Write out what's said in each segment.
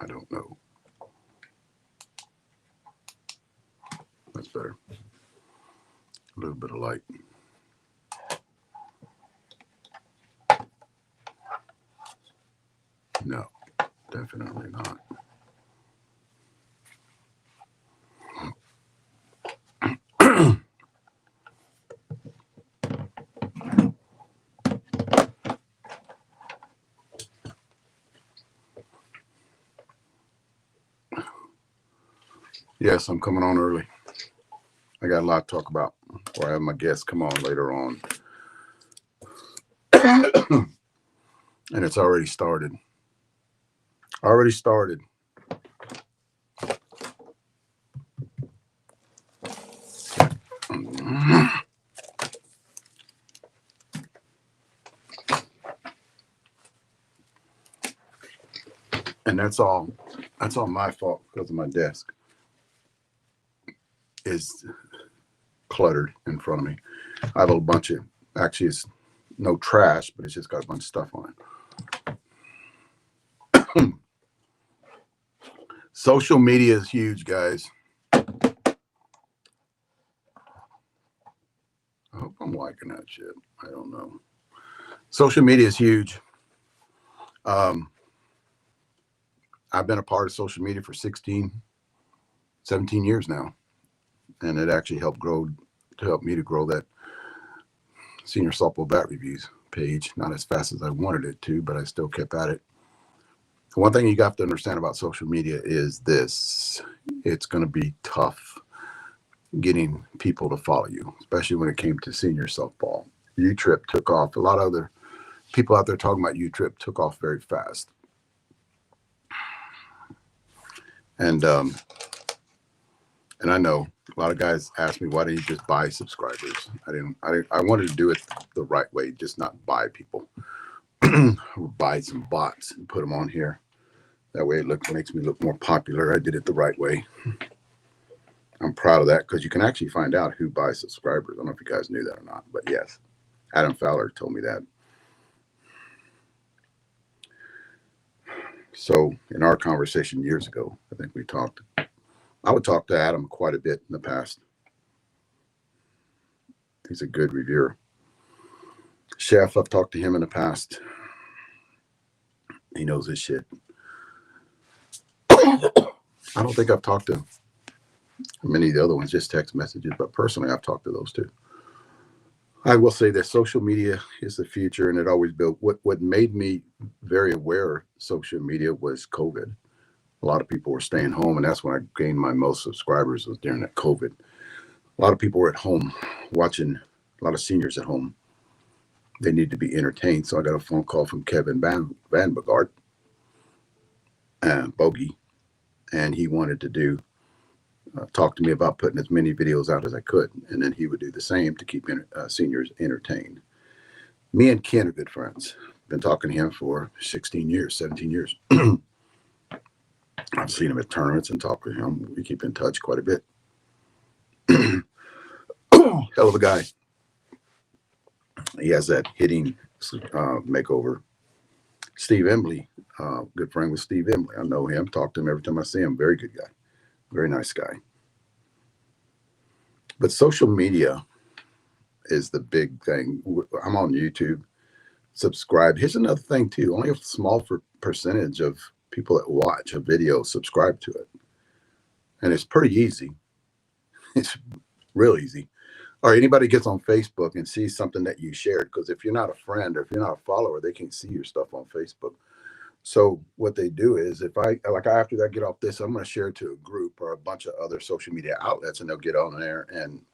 I don't know. That's better. A little bit of light. No, definitely not. Yes, I'm coming on early. I got a lot to talk about, or I have my guests come on later on. And it's already started. Already started. And that's all my fault because of my desk is cluttered in front of me. I have a bunch of, actually it's no trash, but it's just got a bunch of stuff on it. Social media is huge, guys. I hope I'm liking that shit. I don't know. Social media is huge. I've been a part of social media for 17 years now. And it actually helped me to grow that senior softball bat reviews page. Not as fast as I wanted it to, but I still kept at it. One thing you got to understand about social media is this: it's going to be tough getting people to follow you, especially when it came to senior softball. U-Trip took off. A lot of other people out there talking about U-Trip took off very fast. And I know a lot of guys ask me, why didn't you just buy subscribers? I wanted to do it the right way, just not buy people. Buy some bots and put them on here. That way it makes me look more popular. I did it the right way. I'm proud of that because you can actually find out who buys subscribers. I don't know if you guys knew that or not, but yes, Adam Fowler told me that. So in our conversation years ago, I think I would talk to Adam quite a bit in the past. He's a good reviewer. Chef, I've talked to him in the past. He knows his shit. I don't think I've talked to many of the other ones, just text messages, but personally, I've talked to those two. I will say that social media is the future, and it always built. What made me very aware of social media was COVID. A lot of people were staying home, and that's when I gained my most subscribers, was during that COVID. A lot of people were at home watching, a lot of seniors at home. They need to be entertained. So I got a phone call from Kevin Van Begart, Bogey, and he wanted to talk to me about putting as many videos out as I could. And then he would do the same to keep seniors entertained. Me and Ken are good friends. Been talking to him for 16 years, 17 years. I've seen him at tournaments and talked with him. We keep in touch quite a bit. Hell of a guy. He has that hitting makeover. Steve Embley, good friend with Steve Embley. I know him, talk to him every time I see him. Very good guy. Very nice guy. But social media is the big thing. I'm on YouTube. Subscribe. Here's another thing, too. Only a small percentage of people that watch a video subscribe to it. And it's pretty easy. It's real easy. Or anybody gets on Facebook and sees something that you shared, because if you're not a friend or if you're not a follower, they can't see your stuff on Facebook. So what they do is, after I get off this, I'm going to share it to a group or a bunch of other social media outlets, and they'll get on there, and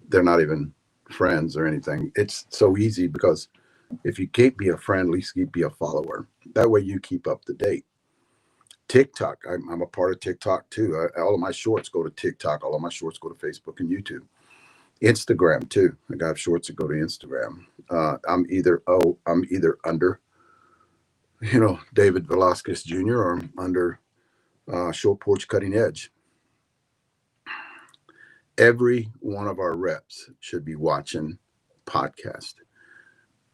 they're not even friends or anything. It's so easy, because if you can't be a friend, at least you be a follower. That way you keep up to date. TikTok, I'm a part of TikTok too. All of my shorts go to TikTok. All of my shorts go to Facebook and YouTube. Instagram too. I got shorts that go to Instagram. I'm either under, David Velasquez Jr. or I'm under Short Porch Cutting Edge. Every one of our reps should be watching podcast.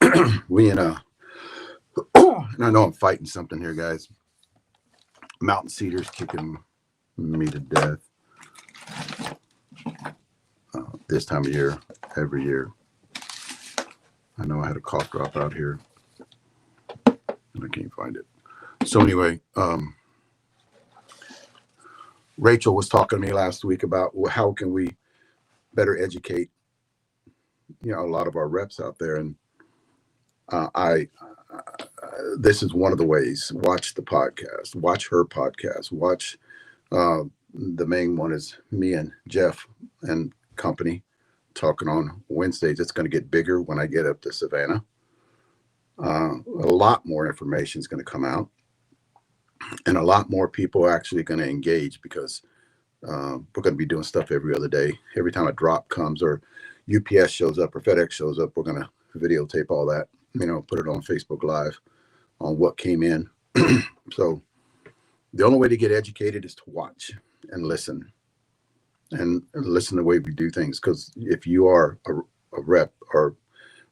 And I know I'm fighting something here, guys. Mountain cedar's kicking me to death this time of year, every year. I know I had a cough drop out here, and I can't find it. So anyway, Rachel was talking to me last week about how can we better educate, a lot of our reps out there, and this is one of the ways. Watch the podcast, watch her podcast, watch the main one is me and Jeff and company talking on Wednesdays. It's going to get bigger when I get up to Savannah. A lot more information is going to come out, and a lot more people are actually going to engage because we're going to be doing stuff every other day. Every time a drop comes or UPS shows up or FedEx shows up, we're going to videotape all that, put it on Facebook Live on what came in. So the only way to get educated is to watch and listen the way we do things. Because if you are a rep or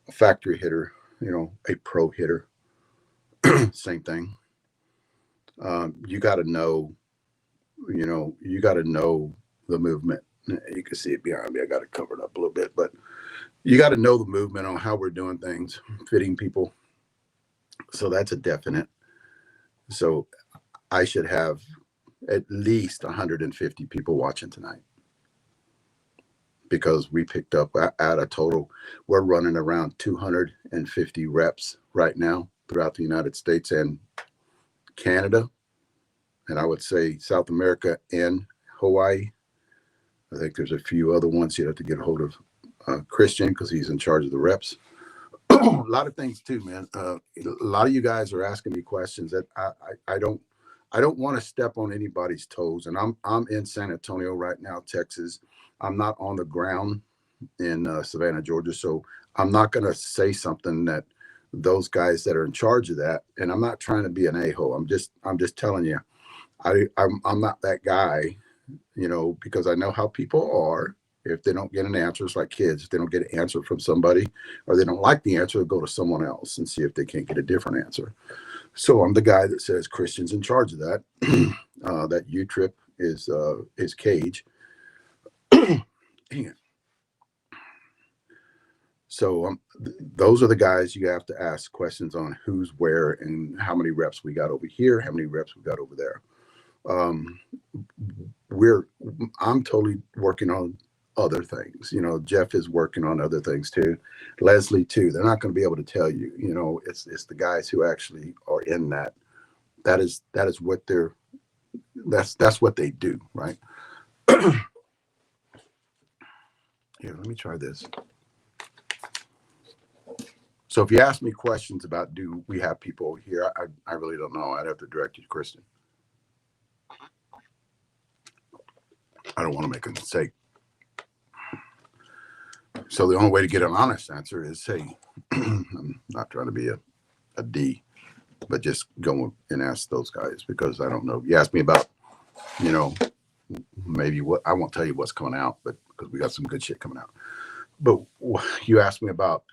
a factory hitter, a pro hitter, same thing. You got to know, the movement. You can see it behind me. I got it covered up a little bit, but you got to know the movement on how we're doing things, fitting people. So that's a definite. So I should have at least 150 people watching tonight, because we picked up at a total, we're running around 250 reps right now throughout the United States and Canada. And I would say South America and Hawaii. I think there's a few other ones. You have to get a hold of Christian, because he's in charge of the reps. A lot of things too, man. A lot of you guys are asking me questions that I don't want to step on anybody's toes. And I'm in San Antonio right now, Texas. I'm not on the ground in Savannah, Georgia. So I'm not going to say something that those guys that are in charge of that. And I'm not trying to be an a-hole. I'm just telling you, I'm not that guy, because I know how people are. If they don't get an answer, it's like kids. If they don't get an answer from somebody, or they don't like the answer, they'll go to someone else and see if they can't get a different answer. So I'm the guy that says Christian's in charge of that. That U-trip is cage. Dang it. So those are the guys you have to ask questions on who's where and how many reps we got over here, how many reps we got over there. I'm totally working on other things. Jeff is working on other things too. Leslie too. They're not going to be able to tell you. It's the guys who actually are in that. That is what that's what they do, right? Here, let me try this. So if you ask me questions about do we have people here, I really don't know. I'd have to direct you to Kristen. I don't want to make a mistake. So the only way to get an honest answer is, hey, I'm not trying to be a D, but just go and ask those guys, because I don't know. You ask me about, maybe what, I won't tell you what's coming out, but because we got some good shit coming out. But you asked me about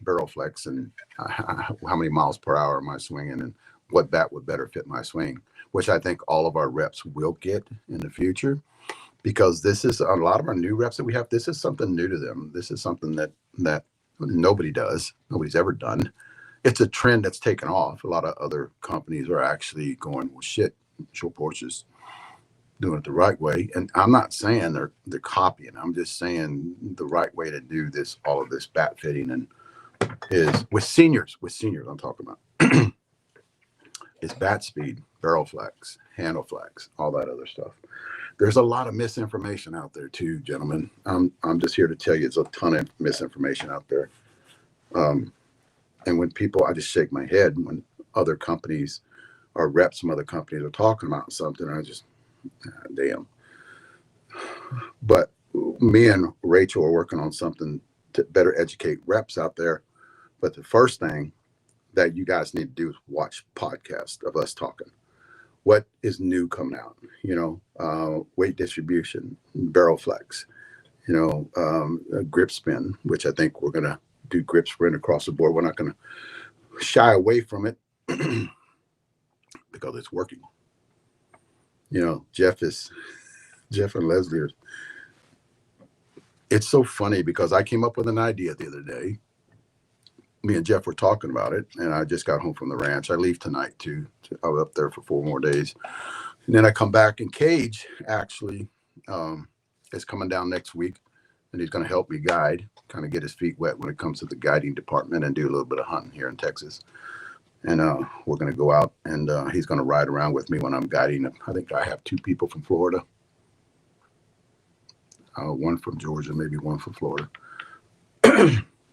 barrel flex and how many miles per hour am I swinging and what bat would better fit my swing, which I think all of our reps will get in the future. Because this is a lot of our new reps that we have. This is something new to them. This is something that nobody does. Nobody's ever done. It's a trend that's taken off. A lot of other companies are actually going, well, shit, Show Porsche's doing it the right way. And I'm not saying they're copying. I'm just saying the right way to do this, all of this bat fitting, and is with seniors. I'm talking about is bat speed, barrel flex, handle flex, all that other stuff. There's a lot of misinformation out there too, gentlemen. I'm just here to tell you there's a ton of misinformation out there. And when people, I just shake my head when other companies or reps from other companies are talking about something. I just, damn. But me and Rachel are working on something to better educate reps out there. But the first thing that you guys need to do is watch podcasts of us talking. What is new coming out? Weight distribution, barrel flex, grip spin, which I think we're going to do grip spin across the board. We're not going to shy away from it because it's working. Jeff and Leslie are. It's so funny because I came up with an idea the other day. Me and Jeff were talking about it, and I just got home from the ranch. I leave tonight too. I was up there for 4 more days, and then I come back. And Cage actually is coming down next week, and he's going to help me guide, kind of get his feet wet when it comes to the guiding department, and do a little bit of hunting here in Texas. And we're going to go out, and he's going to ride around with me when I'm guiding. I think I have 2 people from Florida, 1 from Georgia, maybe 1 from Florida.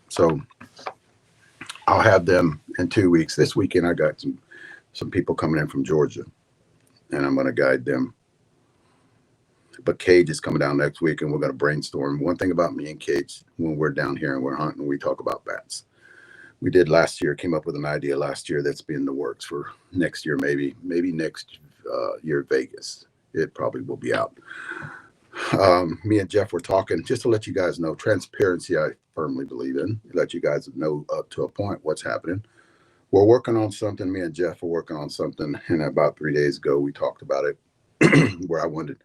So I'll have them in 2 weeks. This weekend, I got some people coming in from Georgia, and I'm going to guide them. But Cage is coming down next week, and we're going to brainstorm. One thing about me and Cage, when we're down here and we're hunting, we talk about bats. We did last year, came up with an idea last year that's been in the works for next year, maybe next year, Vegas. It probably will be out. Me and Jeff were talking, just to let you guys know, transparency I firmly believe in. Let you guys know up to a point what's happening. We're working on something. Me and Jeff are working on something, and about 3 days ago we talked about it, where I wanted.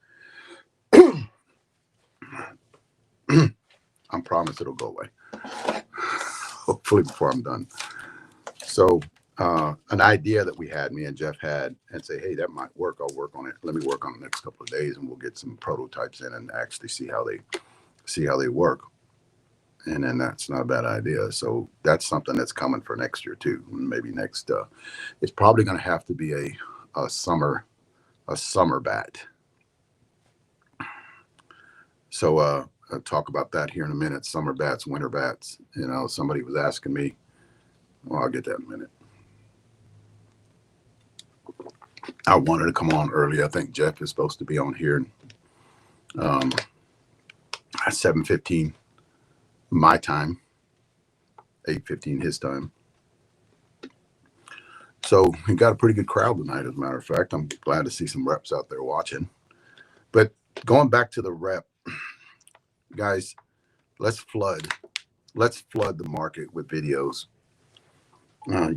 I promise it'll go away. Hopefully before I'm done. So an idea that we had, me and Jeff had, and say, hey, that might work. I'll work on it. Let me work on it the next couple of days, and we'll get some prototypes in and actually see how they work. And then that's not a bad idea. So that's something that's coming for next year too. Maybe next. It's probably going to have to be a summer bat. So I'll talk about that here in a minute. Summer bats, winter bats. Somebody was asking me. Well, I'll get that in a minute. I wanted to come on early. I think Jeff is supposed to be on here at 7:15 my time, 8:15 his time. So we got a pretty good crowd tonight, as a matter of fact. I'm glad to see some reps out there watching. But going back to the rep, guys, let's flood the market with videos.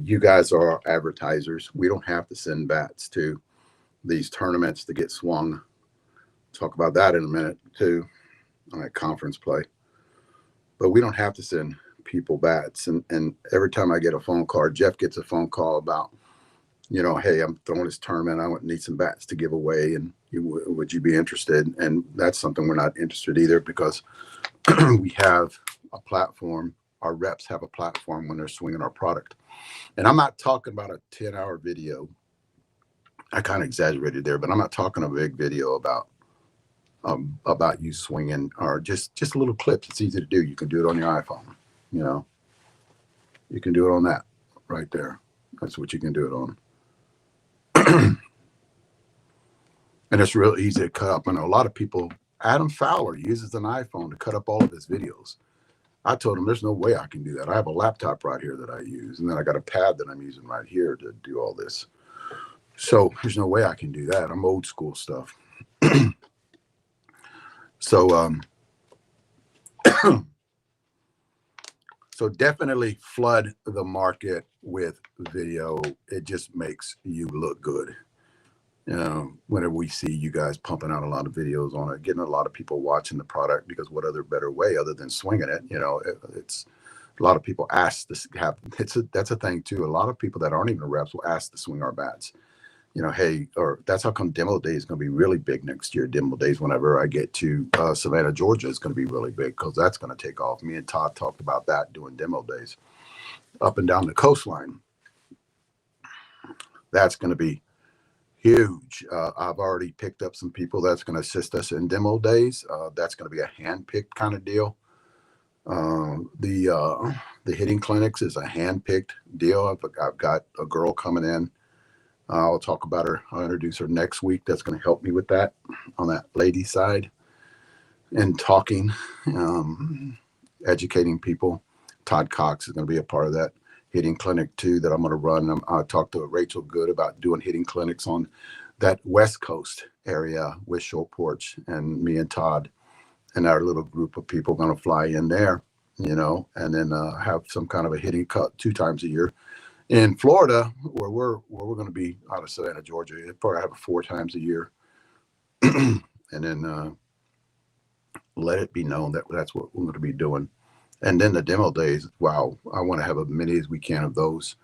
You guys are our advertisers. We don't have to send bats to these tournaments to get swung. Talk about that in a minute too, on that conference play. But we don't have to send people bats. And every time I get a phone call, Jeff gets a phone call about, hey, I'm throwing this tournament. I need some bats to give away, and would you be interested? And that's something we're not interested either, because we have a platform. Our reps have a platform when they're swinging our product. And I'm not talking about a 10-hour video. I kind of exaggerated there, but I'm not talking a big video about you swinging, or just a little clips. It's easy to do. You can do it on your iPhone. You can do it on that right there. That's what you can do it on. And it's real easy to cut up. I know a lot of people. Adam Fowler uses an iPhone to cut up all of his videos. I told him there's no way I can do that. I have a laptop right here that I use, and then I got a pad that I'm using right here to do all this. So there's no way I can do that. I'm old school stuff. So so definitely flood the market with video. It just makes you look good. Whenever we see you guys pumping out a lot of videos on it, getting a lot of people watching the product, because what other better way other than swinging it? It's a lot of people ask this. That's a thing too. A lot of people that aren't even reps will ask to swing our bats. Hey, or that's how come demo day is going to be really big next year. Demo days, whenever I get to Savannah, Georgia, is going to be really big, because that's going to take off. Me and Todd talked about that, doing demo days up and down the coastline. That's going to be huge. I've already picked up some people that's going to assist us in demo days. That's going to be a hand-picked kind of deal. The hitting clinics is a hand-picked deal. I've got a girl coming in. I'll talk about her. I'll introduce her next week. That's going to help me with that on that lady side, and talking, educating people. Todd Cox is going to be a part of that hitting clinic too, that I'm going to run. I talked to Rachel Good about doing hitting clinics on that West Coast area with Short Porch, and me and Todd and our little group of people going to fly in there, and then have some kind of a hitting cut 2 times a year. In Florida, where we're going to be out of Savannah, Georgia, it'll probably have 4 times a year. and then let it be known that that's what we're going to be doing. And then the demo days, wow, I want to have as many as we can of those.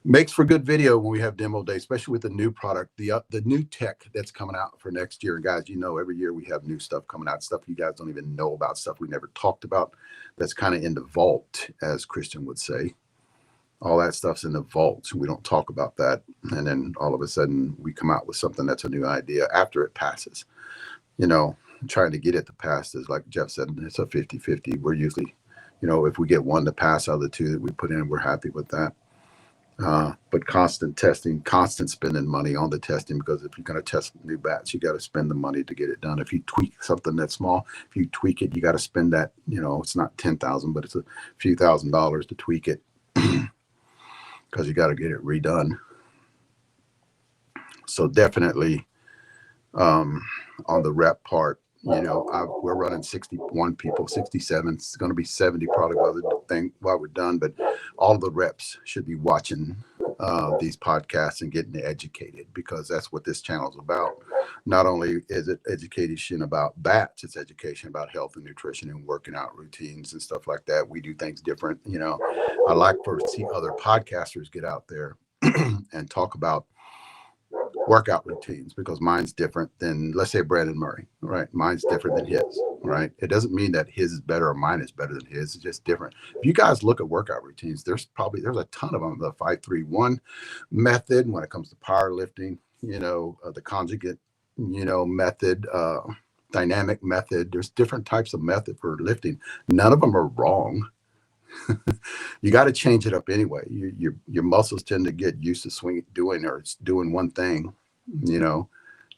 Makes for good video when we have demo day, especially with the new product, the new tech that's coming out for next year. And guys, you know, every year we have new stuff coming out, stuff you guys don't even know about, stuff we never talked about. That's kind of in the vault, as Christian would say. All that stuff's in the vault. We don't talk about that. And then all of a sudden we come out with something that's a new idea after it passes. You know, trying to get it to pass is, like Jeff said, it's a 50-50. We're usually, you know, if we get one to pass out of the two that we put in, we're happy with that. But constant testing, constant spending money on the testing, because if you're going to test new bats, you got to spend the money to get it done. If you tweak something that's small, if you tweak it, you got to spend that, you know, it's not 10,000, but it's a few $1,000s to tweak it because you got to get it redone. So definitely on the rep part, you know, we're running 61 people, 67. It's going to be 70 probably while we're done. But all the reps should be watching these podcasts and getting educated, because that's what this channel is about. Not only is it education about bats, it's education about health and nutrition and working out routines and stuff like that. We do things different. You know, I like to see other podcasters get out there and talk about workout routines, because mine's different than, let's say, Brandon Murray, right? Mine's different than his, right? It doesn't mean that his is better or mine is better than his. It's just different. If you guys look at workout routines, there's a ton of them. The 5-3-1 method when it comes to powerlifting, you know, the conjugate, you know, method, dynamic method. There's different types of method for lifting. None of them are wrong. You got to change it up anyway. Your muscles tend to get used to doing one thing. You know,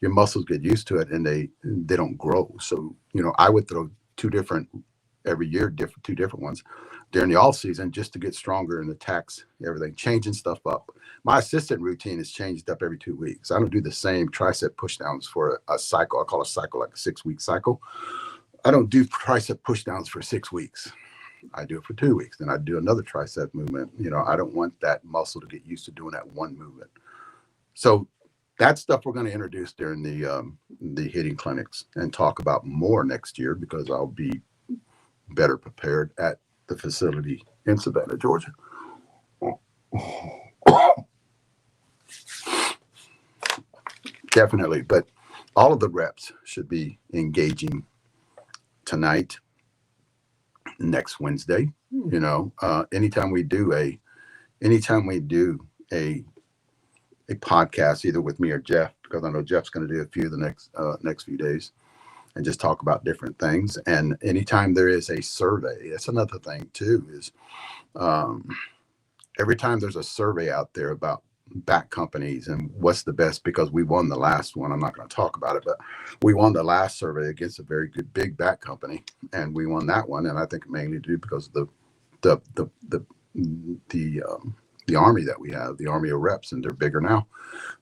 your muscles get used to it and they don't grow. So, you know, I would throw two different ones during the off season just to get stronger and attacks everything, changing stuff up. My assistant routine is changed up every 2 weeks. I don't do the same tricep push downs for a cycle. I call a cycle like a 6-week cycle. I don't do tricep push downs for 6 weeks. I do it for 2 weeks. Then I do another tricep movement. You know, I don't want that muscle to get used to doing that one movement. So that's stuff we're going to introduce during the hitting clinics and talk about more next year, because I'll be better prepared at the facility in Savannah, Georgia. Definitely. But all of the reps should be engaging tonight, next Wednesday. You know, anytime we do a podcast, either with me or Jeff, because I know Jeff's going to do a few the next few days, and just talk about different things. And anytime there is a survey, that's another thing too, is every time there's a survey out there about bat companies and what's the best, because we won the last one. I'm not going to talk about it, but we won the last survey against a very good big bat company, and we won that one. And I think mainly due because of the army that we have, the army of reps, and they're bigger now,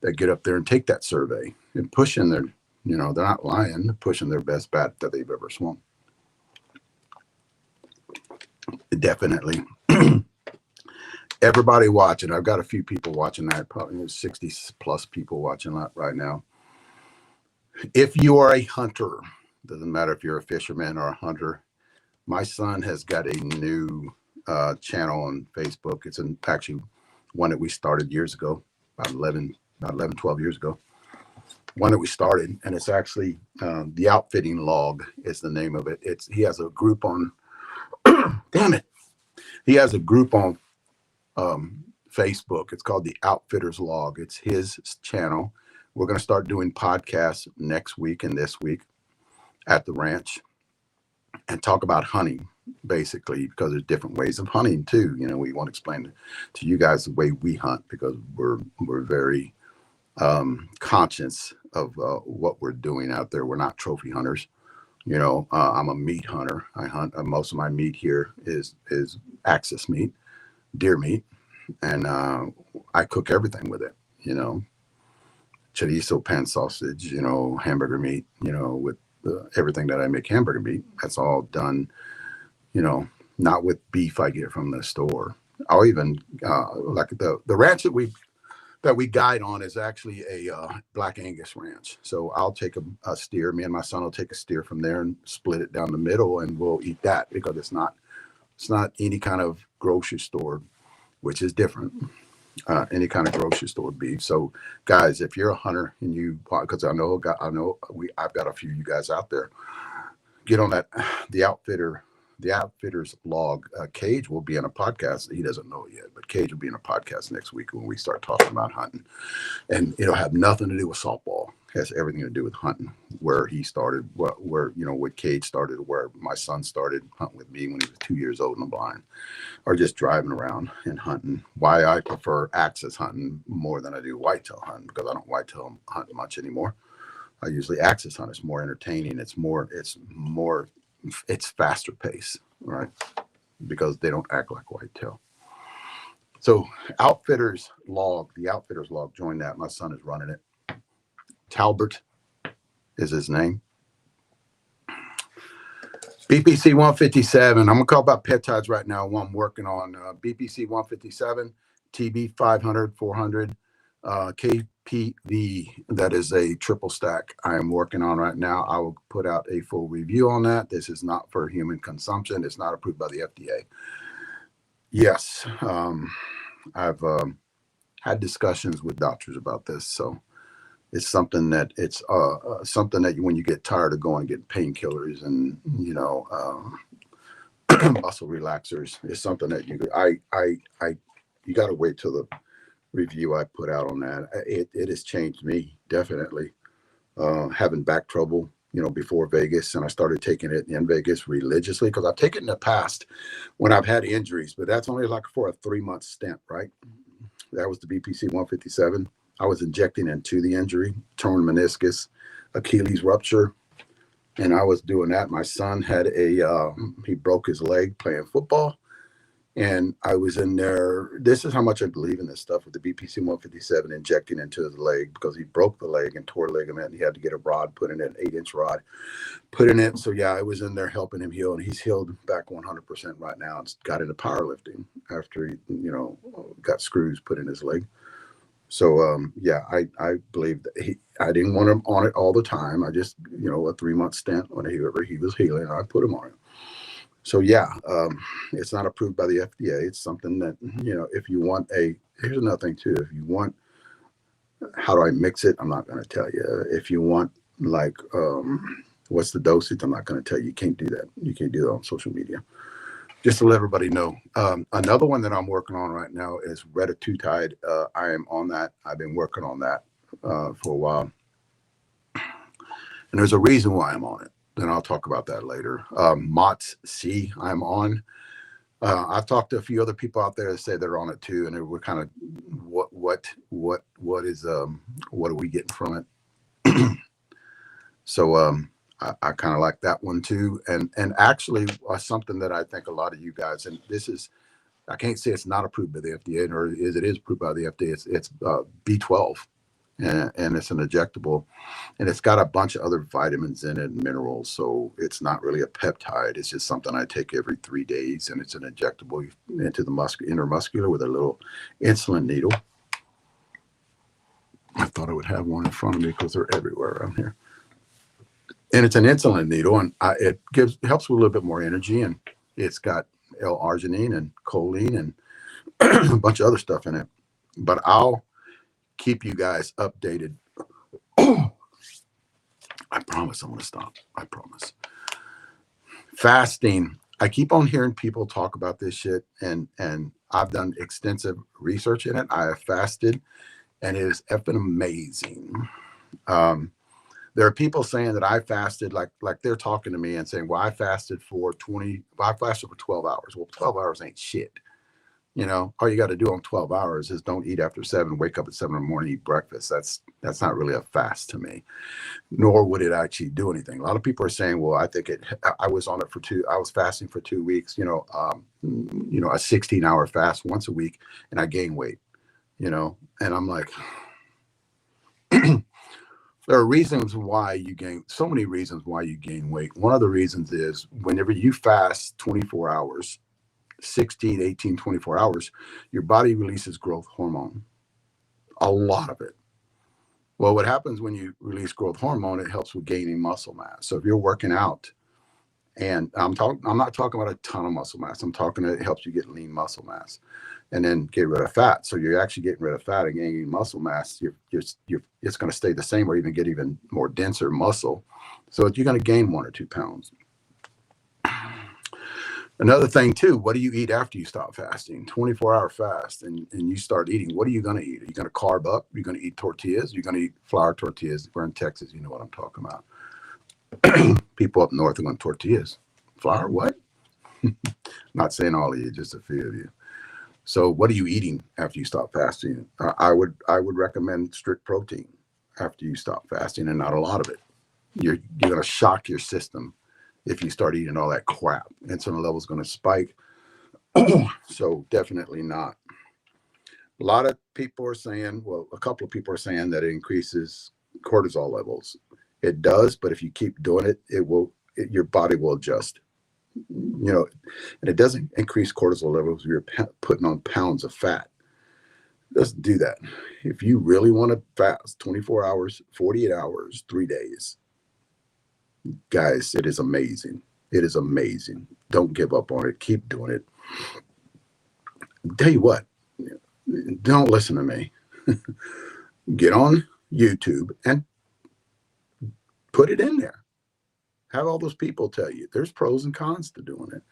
that get up there and take that survey and push in their, you know, they're not lying, they're pushing their best bat that they've ever swung. Definitely. Everybody watching, I've got a few people watching that, probably 60 plus people watching that right now. If you are a hunter, doesn't matter if you're a fisherman or a hunter, my son has got a new channel on Facebook. It's actually one that we started years ago, about 11, 12 years ago. One that we started, and it's actually the Outfitting Log is the name of it. He has a group on, damn it. He has a group on Facebook. It's called the Outfitters Log. It's his channel. We're going to start doing podcasts next week and this week at the ranch and talk about hunting, basically, because there's different ways of hunting too. You know, we want to explain to you guys the way we hunt, because we're very conscious of what we're doing out there. We're not trophy hunters. You know, I'm a meat hunter. I hunt. Most of my meat here is axis meat, deer meat, and I cook everything with it. You know, chorizo, pan sausage, you know, hamburger meat, you know, with everything that I make hamburger meat. That's all done, you know, not with beef I get from the store. I'll even like the ranch that we that we guide on is actually a Black Angus ranch. So I'll take a steer. Me and my son will take a steer from there and split it down the middle, and we'll eat that because it's not any kind of grocery store, which is different. Any kind of grocery store beef. So, guys, if you're a hunter and you, because I've got a few of you guys out there, get on that. The Outfitters log. Cage will be in a podcast. He doesn't know it yet, but Cage will be in a podcast next week when we start talking about hunting, and it'll have nothing to do with softball. It has everything to do with hunting. Where he started, where Cage started, where my son started hunting with me when he was 2 years old and blind, or just driving around and hunting. Why I prefer axis hunting more than I do whitetail hunting, because I don't whitetail hunt much anymore. I usually axis hunt. It's more entertaining. It's faster pace, right? Because they don't act like whitetail. So the Outfitters log, join that. My son is running it. Talbert is his name. BPC 157. I'm gonna talk about peptides right now. One I'm working on BPC 157, TB 500, 400, KPV. That is a triple stack I am working on right now. I will put out a full review on that. This is not for human consumption. It's not approved by the FDA. Yes, I've had discussions with doctors about this, so it's something that when you get tired of going and getting painkillers and muscle relaxers, it's something that you got to wait till the review I put out on that. It has changed me definitely. Having back trouble, before Vegas, and I started taking it in Vegas religiously because I've taken it in the past when I've had injuries, but that's only like for a 3-month stint, right? That was the BPC 157. I was injecting into the injury, torn meniscus, Achilles rupture, and I was doing that. My son had he broke his leg playing football, and I was in there. This is how much I believe in this stuff with the BPC 157 injecting into his leg, because he broke the leg and tore ligament. And he had to get a rod put in it, an 8-inch rod put in it. So yeah, I was in there helping him heal, and he's healed back 100% right now. And got into powerlifting after he, got screws put in his leg. So yeah, I believe that I didn't want him on it all the time. I just, a 3-month stint when he was healing, I put him on it. So yeah, it's not approved by the FDA. It's something that, if you want here's another thing too. If you want, how do I mix it? I'm not going to tell you. If you want, like, what's the dosage? I'm not going to tell you. You can't do that. You can't do that on social media. Just to let everybody know. Another one that I'm working on right now is retatrutide. I am on that. I've been working on that for a while. And there's a reason why I'm on it. Then I'll talk about that later. MOTS C I'm on. I've talked to a few other people out there that say they're on it too, and we're kind of what are we getting from it? So I kind of like that one too, and actually something that I think a lot of you guys, and this is, I can't say it's not approved by the FDA, or it is approved by the FDA. It's B12. And it's an injectable, and it's got a bunch of other vitamins in it and minerals. So it's not really a peptide. It's just something I take every 3 days, and it's an injectable into the intermuscular with a little insulin needle. I thought I would have one in front of me because they're everywhere around here. And it's an insulin needle, and it helps with a little bit more energy, and it's got L-arginine and choline and a bunch of other stuff in it. But I'll keep you guys updated. I promise I'm going to stop. I promise. Fasting. I keep on hearing people talk about this shit, and I've done extensive research in it. I have fasted, and it is effing amazing. There are people saying that I fasted, like they're talking to me and saying, well, I fasted for 12 hours. Well, 12 hours ain't shit. All you got to do on 12 hours is don't eat after 7, wake up at 7 in the morning, eat breakfast. That's not really a fast to me, nor would it actually do anything. A lot of people are saying, well, I think I was on it I was fasting for 2 weeks, a 16-hour fast once a week, and I gained weight, and I'm like, there are reasons why you gain, so many reasons why you gain weight. One of the reasons is whenever you fast 24 hours, 16, 18, 24 hours, your body releases growth hormone. a lot of it. Well, what happens when you release growth hormone, it helps with gaining muscle mass. So if you're working out, and I'm not talking about a ton of muscle mass. I'm talking it helps you get lean muscle mass, and then get rid of fat. So you're actually getting rid of fat and gaining muscle mass. It's going to stay the same, or even get even more denser muscle. So you're going to gain 1 or 2 pounds. Another thing too, what do you eat after you stop fasting? 24-hour fast, and you start eating. What are you going to eat? Are you going to carb up? You're going to eat tortillas? You're going to eat flour tortillas? We're in Texas, you know what I'm talking about. People up north are going tortillas. Flour, what? Not saying all of you, just a few of you. So what are you eating after you stop fasting? I would recommend strict protein after you stop fasting, and not a lot of it. You're going to shock your system if you start eating all that crap. Insulin level is going to spike. So definitely not. A lot of people are saying, well, a couple of people are saying that it increases cortisol levels. It does, but if you keep doing it, your body will adjust. You know, and it doesn't increase cortisol levels if you're putting on pounds of fat. Just do that. If you really want to fast 24 hours, 48 hours, 3 days, guys, it is amazing. It is amazing. Don't give up on it. Keep doing it. Tell you what, don't listen to me. Get on YouTube and put it in there. Have all those people tell you. There's pros and cons to doing it.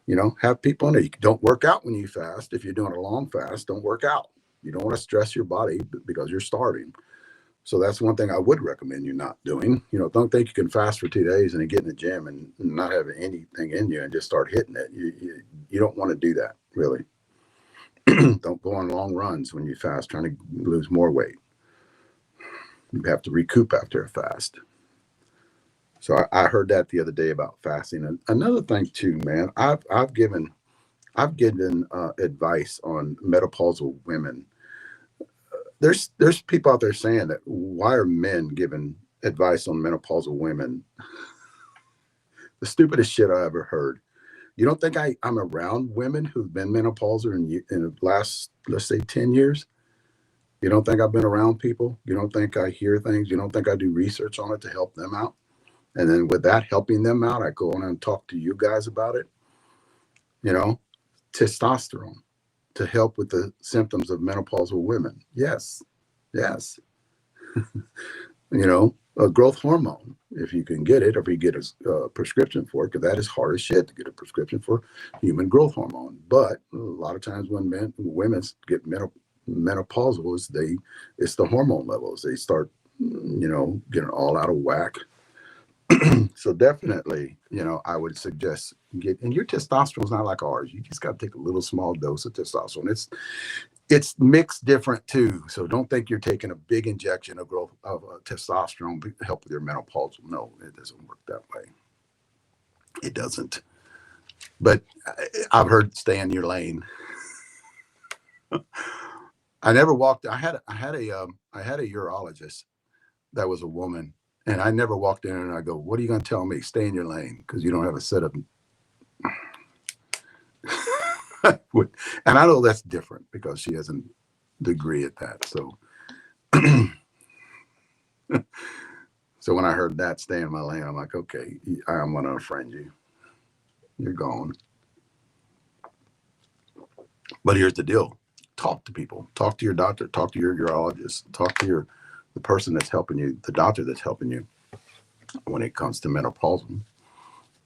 You know, have people in there. You don't work out when you fast. If you're doing a long fast, don't work out. You don't want to stress your body because you're starving. So that's one thing I would recommend you not doing. You know, don't think you can fast for 2 days and then get in the gym and not have anything in you and just start hitting it. You don't want to do that, really. Don't go on long runs when you fast trying to lose more weight. You have to recoup after a fast. So I heard that the other day about fasting. And another thing too, man, I've given advice on menopausal women. There's people out there saying that, why are men giving advice on menopausal women? The stupidest shit I ever heard. You don't think I'm around women who've been menopausal in the last, let's say, 10 years? You don't think I've been around people? You don't think I hear things? You don't think I do research on it to help them out? And then with that helping them out, I go on and talk to you guys about it. You know, testosterone to help with the symptoms of menopausal women. Yes. Yes. You know, a growth hormone, if you can get it, or if you get a prescription for it, because that is hard as shit to get a prescription for human growth hormone. But a lot of times when women get menopausal, it's the hormone levels. They start, you know, getting all out of whack. So definitely, you know, I would suggest and your testosterone is not like ours. You just got to take a little small dose of testosterone. It's mixed different too. So don't think you're taking a big injection of growth of testosterone to help with your menopausal. No, it doesn't work that way. It doesn't. But I've heard stay in your lane. I never walked. I had a urologist that was a woman. And I never walked in and I go, what are you going to tell me? Stay in your lane because you don't have a set of. And I know that's different because she has a degree at that. So, so when I heard that, stay in my lane, I'm like, okay, I'm going to unfriend you. You're gone. But here's the deal. Talk to people. Talk to your doctor. Talk to your urologist. Talk to the person that's helping you, the doctor that's helping you when it comes to menopausal.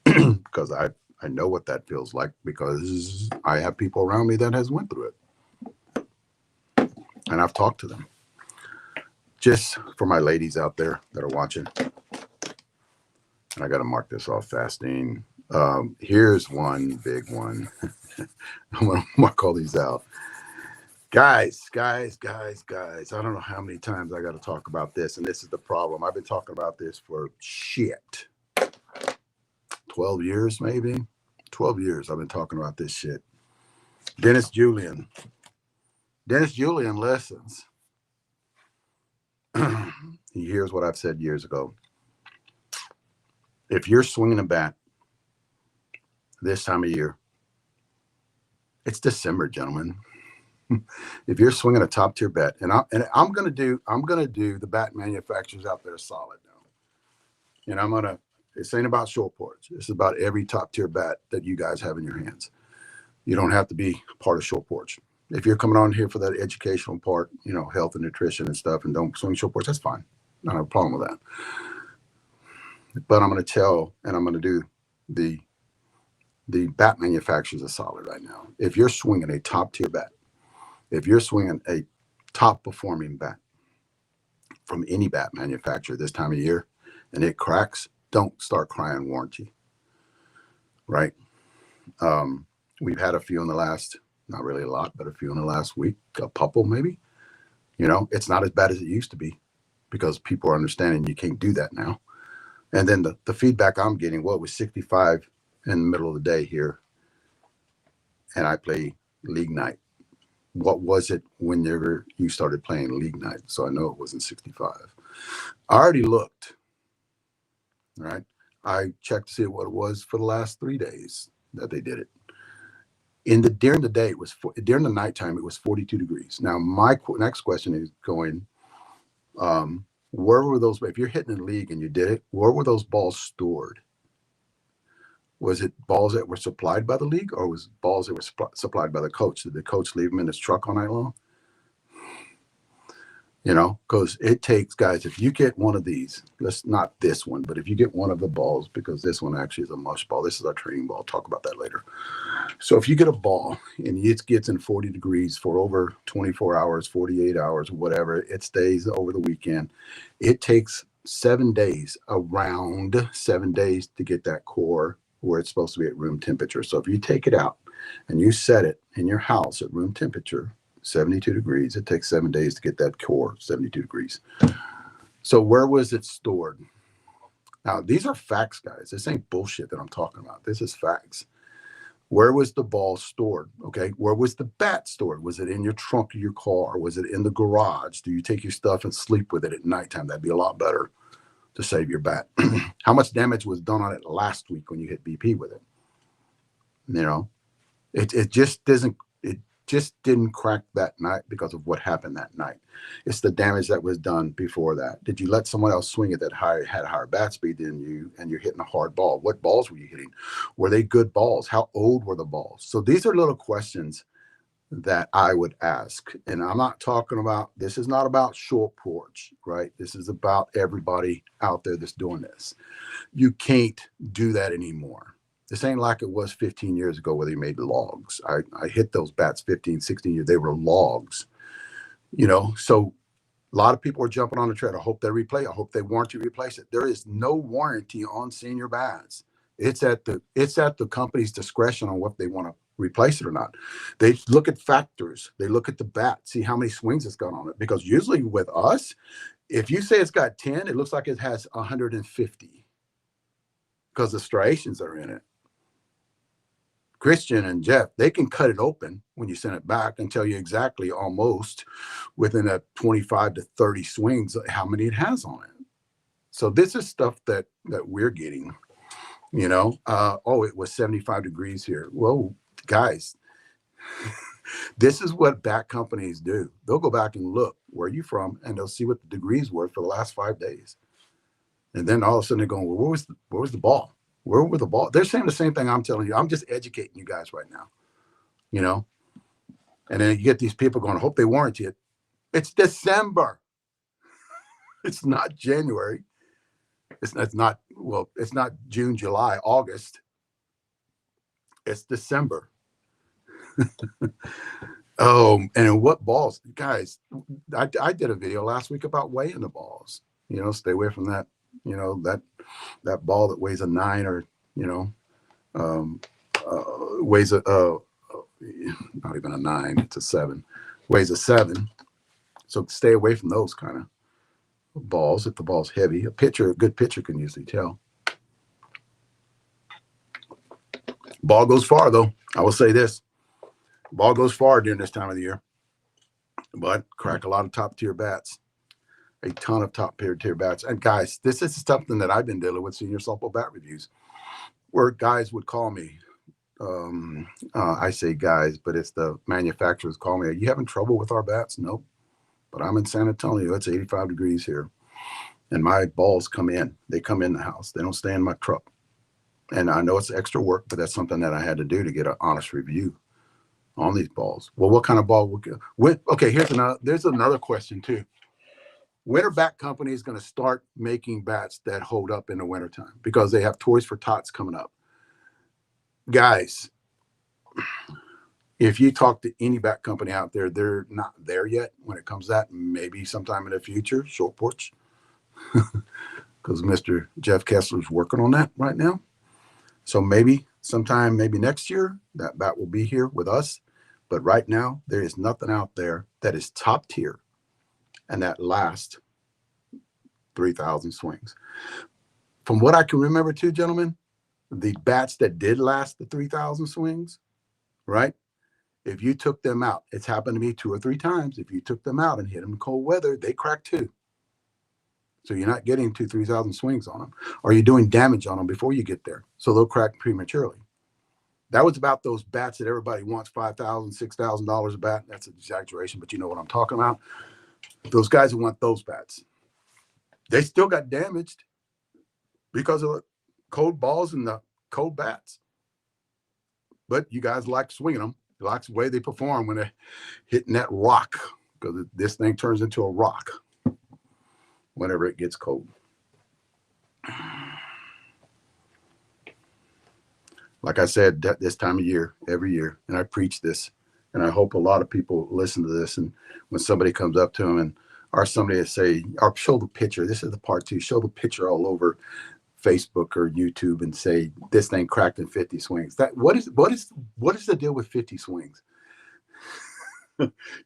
Because I know what that feels like because I have people around me that has went through it. And I've talked to them. Just for my ladies out there that are watching. And I got to mark this off fasting. Here's one big one. I'm going to mark all these out. Guys, I don't know how many times I got to talk about this, and this is the problem. I've been talking about this for 12 years, maybe. 12 years I've been talking about this shit. Dennis Julian listens. He hears what I've said years ago. If you're swinging a bat this time of year, it's December, gentlemen. If you're swinging a top tier bat, and I'm gonna do the bat manufacturers out there solid now. And this ain't about short porch. This is about every top tier bat that you guys have in your hands. You don't have to be part of short porch. If you're coming on here for that educational part, health and nutrition and stuff, and don't swing short porch, that's fine. I don't have a problem with that. But I'm going to tell, and I'm going to do the bat manufacturers are solid right now. If you're swinging a top tier bat, if you're swinging a top performing bat from any bat manufacturer this time of year, and it cracks, don't start crying warranty. Right? We've had a few in the last, not really a lot, but a few in the last week, a couple maybe. It's not as bad as it used to be because people are understanding you can't do that now. And then the feedback I'm getting, it was 65 in the middle of the day here, and I play league night. What was it whenever you started playing league night? So I know it wasn't 65. I already looked, right? I checked to see what it was for the last 3 days that they did it. During the day, during the nighttime, it was 42 degrees. Now, my next question is going, where were those? If you're hitting in the league and you did it, where were those balls stored? Was it balls that were supplied by the league, or was balls that were supplied by the coach? Did the coach leave them in his truck all night long? Because it takes, guys, if you get one of these, not this one, but if you get one of the balls, because this one actually is a mush ball. This is our training ball. I'll talk about that later. So if you get a ball and it gets in 40 degrees for over 24 hours, 48 hours, whatever, it stays over the weekend. It takes around 7 days to get that core where it's supposed to be at room temperature. So if you take it out and you set it in your house at room temperature, 72 degrees, it takes 7 days to get that core 72 degrees. So where was it stored? Now, these are facts, guys. This ain't bullshit that I'm talking about. This is facts. Where was the ball stored? Okay. Where was the bat stored? Was it in your trunk of your car? Was it in the garage? Do you take your stuff and sleep with it at nighttime? That'd be a lot better to save your bat. How much damage was done on it last week when you hit BP with it? It just didn't crack that night because of what happened that night. It's the damage that was done before that. Did you let someone else swing it that had a higher bat speed than you, and you're hitting a hard ball? What balls were you hitting? Were they good balls? How old were the balls? So these are little questions that I would ask. And I'm not talking about, this is not about short porch, right? This is about everybody out there that's doing this. You can't do that anymore. This ain't like it was 15 years ago where they made logs. I hit those bats 15, 16 years. They were logs, So a lot of people are jumping on the trend. I hope they replay. I hope they warranty replace it. There is no warranty on senior bats. It's at the company's discretion on what they want to replace it or not. They look at factors. They look at the bat, see how many swings it's got on it. Because usually with us, if you say it's got 10, it looks like it has 150 because the striations are in it. Christian and Jeff, they can cut it open when you send it back and tell you exactly almost within a 25 to 30 swings how many it has on it. So this is stuff that we're getting, it was 75 degrees here. Whoa, guys, this is what bat companies do. They'll go back and look, where are you from? And they'll see what the degrees were for the last 5 days. And then all of a sudden they're going, well, where was the ball? Where were the ball? They're saying the same thing I'm telling you. I'm just educating you guys right now, And then you get these people going, I hope they warranty it. It's December. It's not January. It's not June, July, August. It's December. Oh, and what balls? Guys, I did a video last week about weighing the balls. Stay away from that. That ball that weighs a 9 or weighs not even a 9, it's a 7, weighs a 7. So stay away from those kind of balls. If the ball's heavy, a good pitcher can usually tell. Ball goes far though. I will say this: ball goes far during this time of the year, but crack a lot of top tier bats. A ton of top tier bats. And guys, this is something that I've been dealing with senior softball bat reviews, where guys would call me I say guys, but it's the manufacturers call me. Are you having trouble with our bats? Nope. But I'm in San Antonio. It's 85 degrees here. And my balls come in. They come in the house. They don't stay in my truck. And I know it's extra work, but that's something that I had to do to get an honest review on these balls. Well, what kind of ball would go? Okay, there's another question too. When are bat companies going to start making bats that hold up in the wintertime? Because they have Toys for Tots coming up. Guys, if you talk to any bat company out there, they're not there yet when it comes to that. Maybe sometime in the future, short porch, because Mr. Jeff Kessler's working on that right now. So maybe sometime, maybe next year, that bat will be here with us. But right now, there is nothing out there that is top tier and that lasts 3,000 swings. From what I can remember too, gentlemen, the bats that did last the 3,000 swings, right? If you took them out, it's happened to me 2 or 3 times. If you took them out and hit them in cold weather, they crack too. So you're not getting 3,000 swings on them, or you're doing damage on them before you get there. So they'll crack prematurely. That was about those bats that everybody wants, $5,000, $6,000 a bat. That's an exaggeration, but you know what I'm talking about. Those guys who want those bats, they still got damaged because of the cold balls and the cold bats. But you guys like swinging them. You like the way they perform when they're hitting that rock, because this thing turns into a rock whenever it gets cold. Like I said, this time of year, every year, and I preach this, and I hope a lot of people listen to this. And when somebody comes up to them or somebody say, or show the picture, this is the part 2, show the picture all over Facebook or YouTube and say, this thing cracked in 50 swings. What is the deal with 50 swings?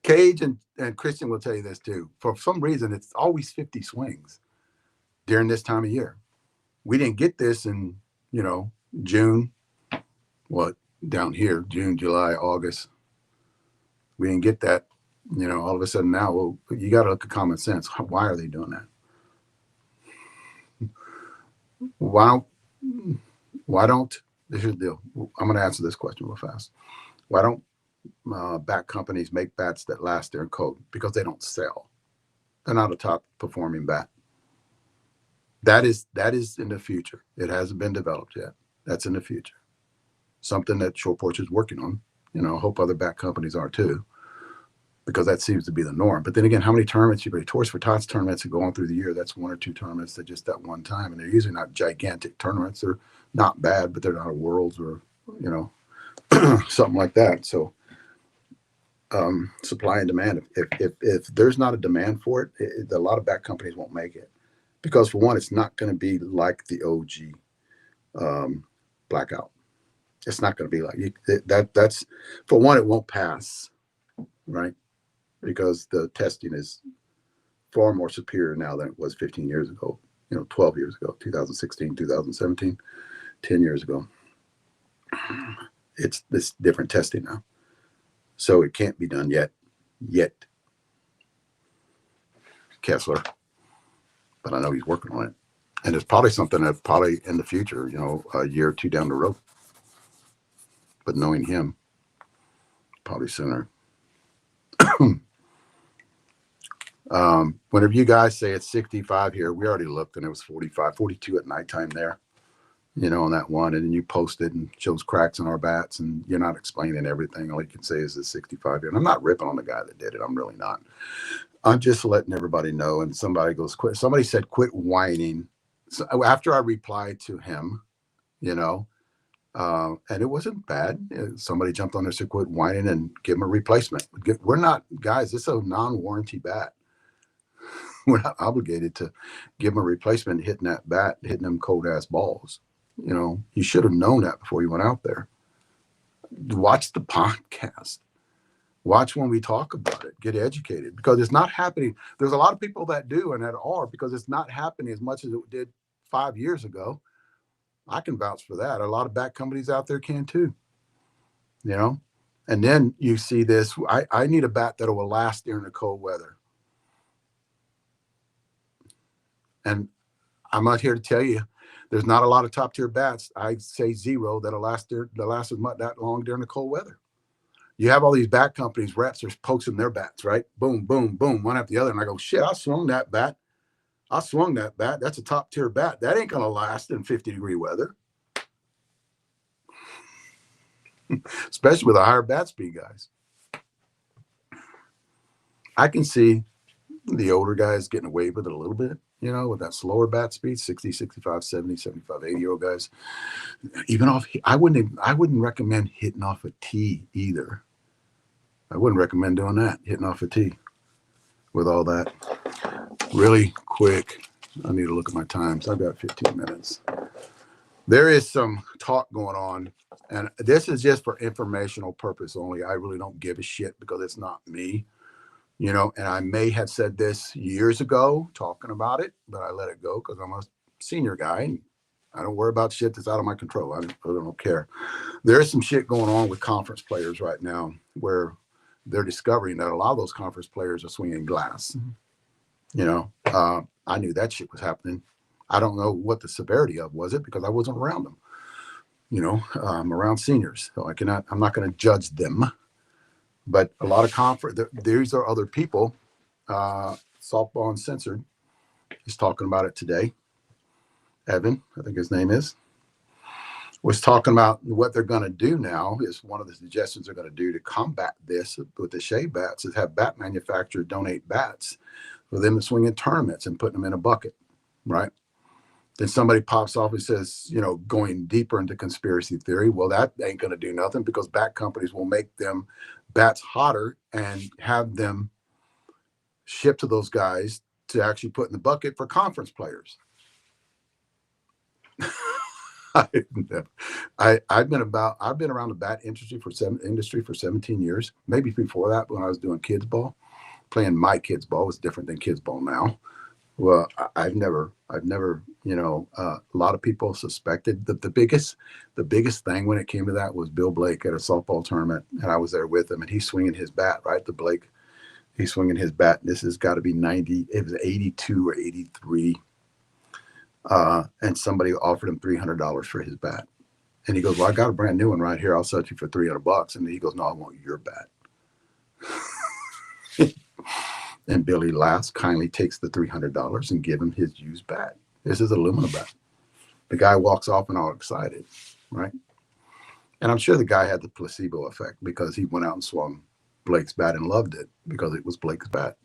Cage and Christian will tell you this too. For some reason, it's always 50 swings during this time of year. We didn't get this in, June. What, down here, June, July, August. We didn't get that, all of a sudden now. Well, you got to look at common sense. Why are they doing that? Why don't, this is the deal. I'm going to answer this question real fast. Why don't bat companies make bats that last their cold? Because they don't sell. They're not a top performing bat. That is in the future. It hasn't been developed yet. That's in the future. Something that Short Porch is working on. I hope other bat companies are too, because that seems to be the norm. But then again, how many tournaments you play? Toys for Tots tournaments that go on through the year, that's 1 or 2 tournaments that just that one time. And they're usually not gigantic tournaments. They're not bad, but they're not a Worlds or, something like that. So supply and demand. If there's not a demand for it, a lot of bat companies won't make it. Because for one, it's not going to be like the OG blackout. It's not going to be like that's for one, it won't pass, right? Because the testing is far more superior now than it was 15 years ago, 12 years ago, 2016, 2017, 10 years ago. It's this different testing now. So it can't be done yet. Kessler. But I know he's working on it. And it's probably something that probably in the future, a year or 2 down the road. But knowing him, probably sooner. Whenever you guys say it's 65 here, we already looked and it was 45, 42 at nighttime there, on that one. And then you post it and shows cracks in our bats and you're not explaining everything. All you can say is it's 65 here. And I'm not ripping on the guy that did it. I'm really not. I'm just letting everybody know. And somebody said, quit whining. So after I replied to him, and it wasn't bad. Somebody jumped on there, said, quit whining and give him a replacement. We're not, guys, it's a non-warranty bat. We're not obligated to give him a replacement hitting that bat, hitting them cold ass balls. You should have known that before you went out there. Watch the podcast. Watch when we talk about it. Get educated, because it's not happening. There's a lot of people that do and that are, because it's not happening as much as it did 5 years ago. I can vouch for that. A lot of bat companies out there can too. And then you see this. I need a bat that will last during the cold weather. And I'm not here to tell you There's not a lot of top tier bats. I'd say zero that'll last as much that long during the cold weather. You have all these bat companies, reps are posting their bats, right? Boom, boom, boom, one after the other. And I go, shit, I swung that bat. That's a top tier bat. That ain't going to last in 50-degree weather, especially with a higher bat speed, guys. I can see the older guys getting away with it a little bit, you know, with that slower bat speed, 60, 65, 70, 75, 80-year-old guys. Even off, I wouldn't recommend hitting off a tee either. I wouldn't recommend doing that, hitting off a tee with all that. Really quick, I need to look at my times. I've got 15 minutes. There is some talk going on, and this is just for informational purpose only. I really don't give a shit because it's not me. You know, and I may have said this years ago talking about it, but I let it go because I'm a senior guy and I don't worry about shit that's out of my control. I don't care. There is some shit going on with conference players right now where they're discovering that a lot of those conference players are swinging glass. You know, I knew that shit was happening. I don't know what the severity of was it because I wasn't around them. You know, I'm around seniors, so I'm not going to judge them. But a lot of these are other people. Softball Uncensored is talking about it today. Evan, I think his name is, was talking about what they're going to do now is one of the suggestions they're going to do to combat this with the shade bats is have bat manufacturers donate bats for them to swing in tournaments and put them in a bucket, right? Then somebody pops off and says, you know, going deeper into conspiracy theory, well, that ain't going to do nothing because bat companies will make them bats hotter and have them shipped to those guys to actually put in the bucket for conference players. I've been around the bat industry for 17 years, maybe before that when I was doing kids ball. Playing my kids ball was different than kids ball now. Well, I've never, you know, a lot of people suspected that the biggest thing when it came to that was Bill Blake at a softball tournament. And I was there with him and he's swinging his bat, right? He's swinging his bat. This has got to be 90. It was 82 or 83. And somebody offered him $300 for his bat. And he goes, well, I got a brand new one right here. I'll sell you for $300. And he goes, no, I want your bat. And Billy laughs, kindly takes the $300 and give him his used bat. This is an aluminum bat. The guy walks off and all excited, right? And I'm sure the guy had the placebo effect because he went out and swung Blake's bat and loved it because it was Blake's bat.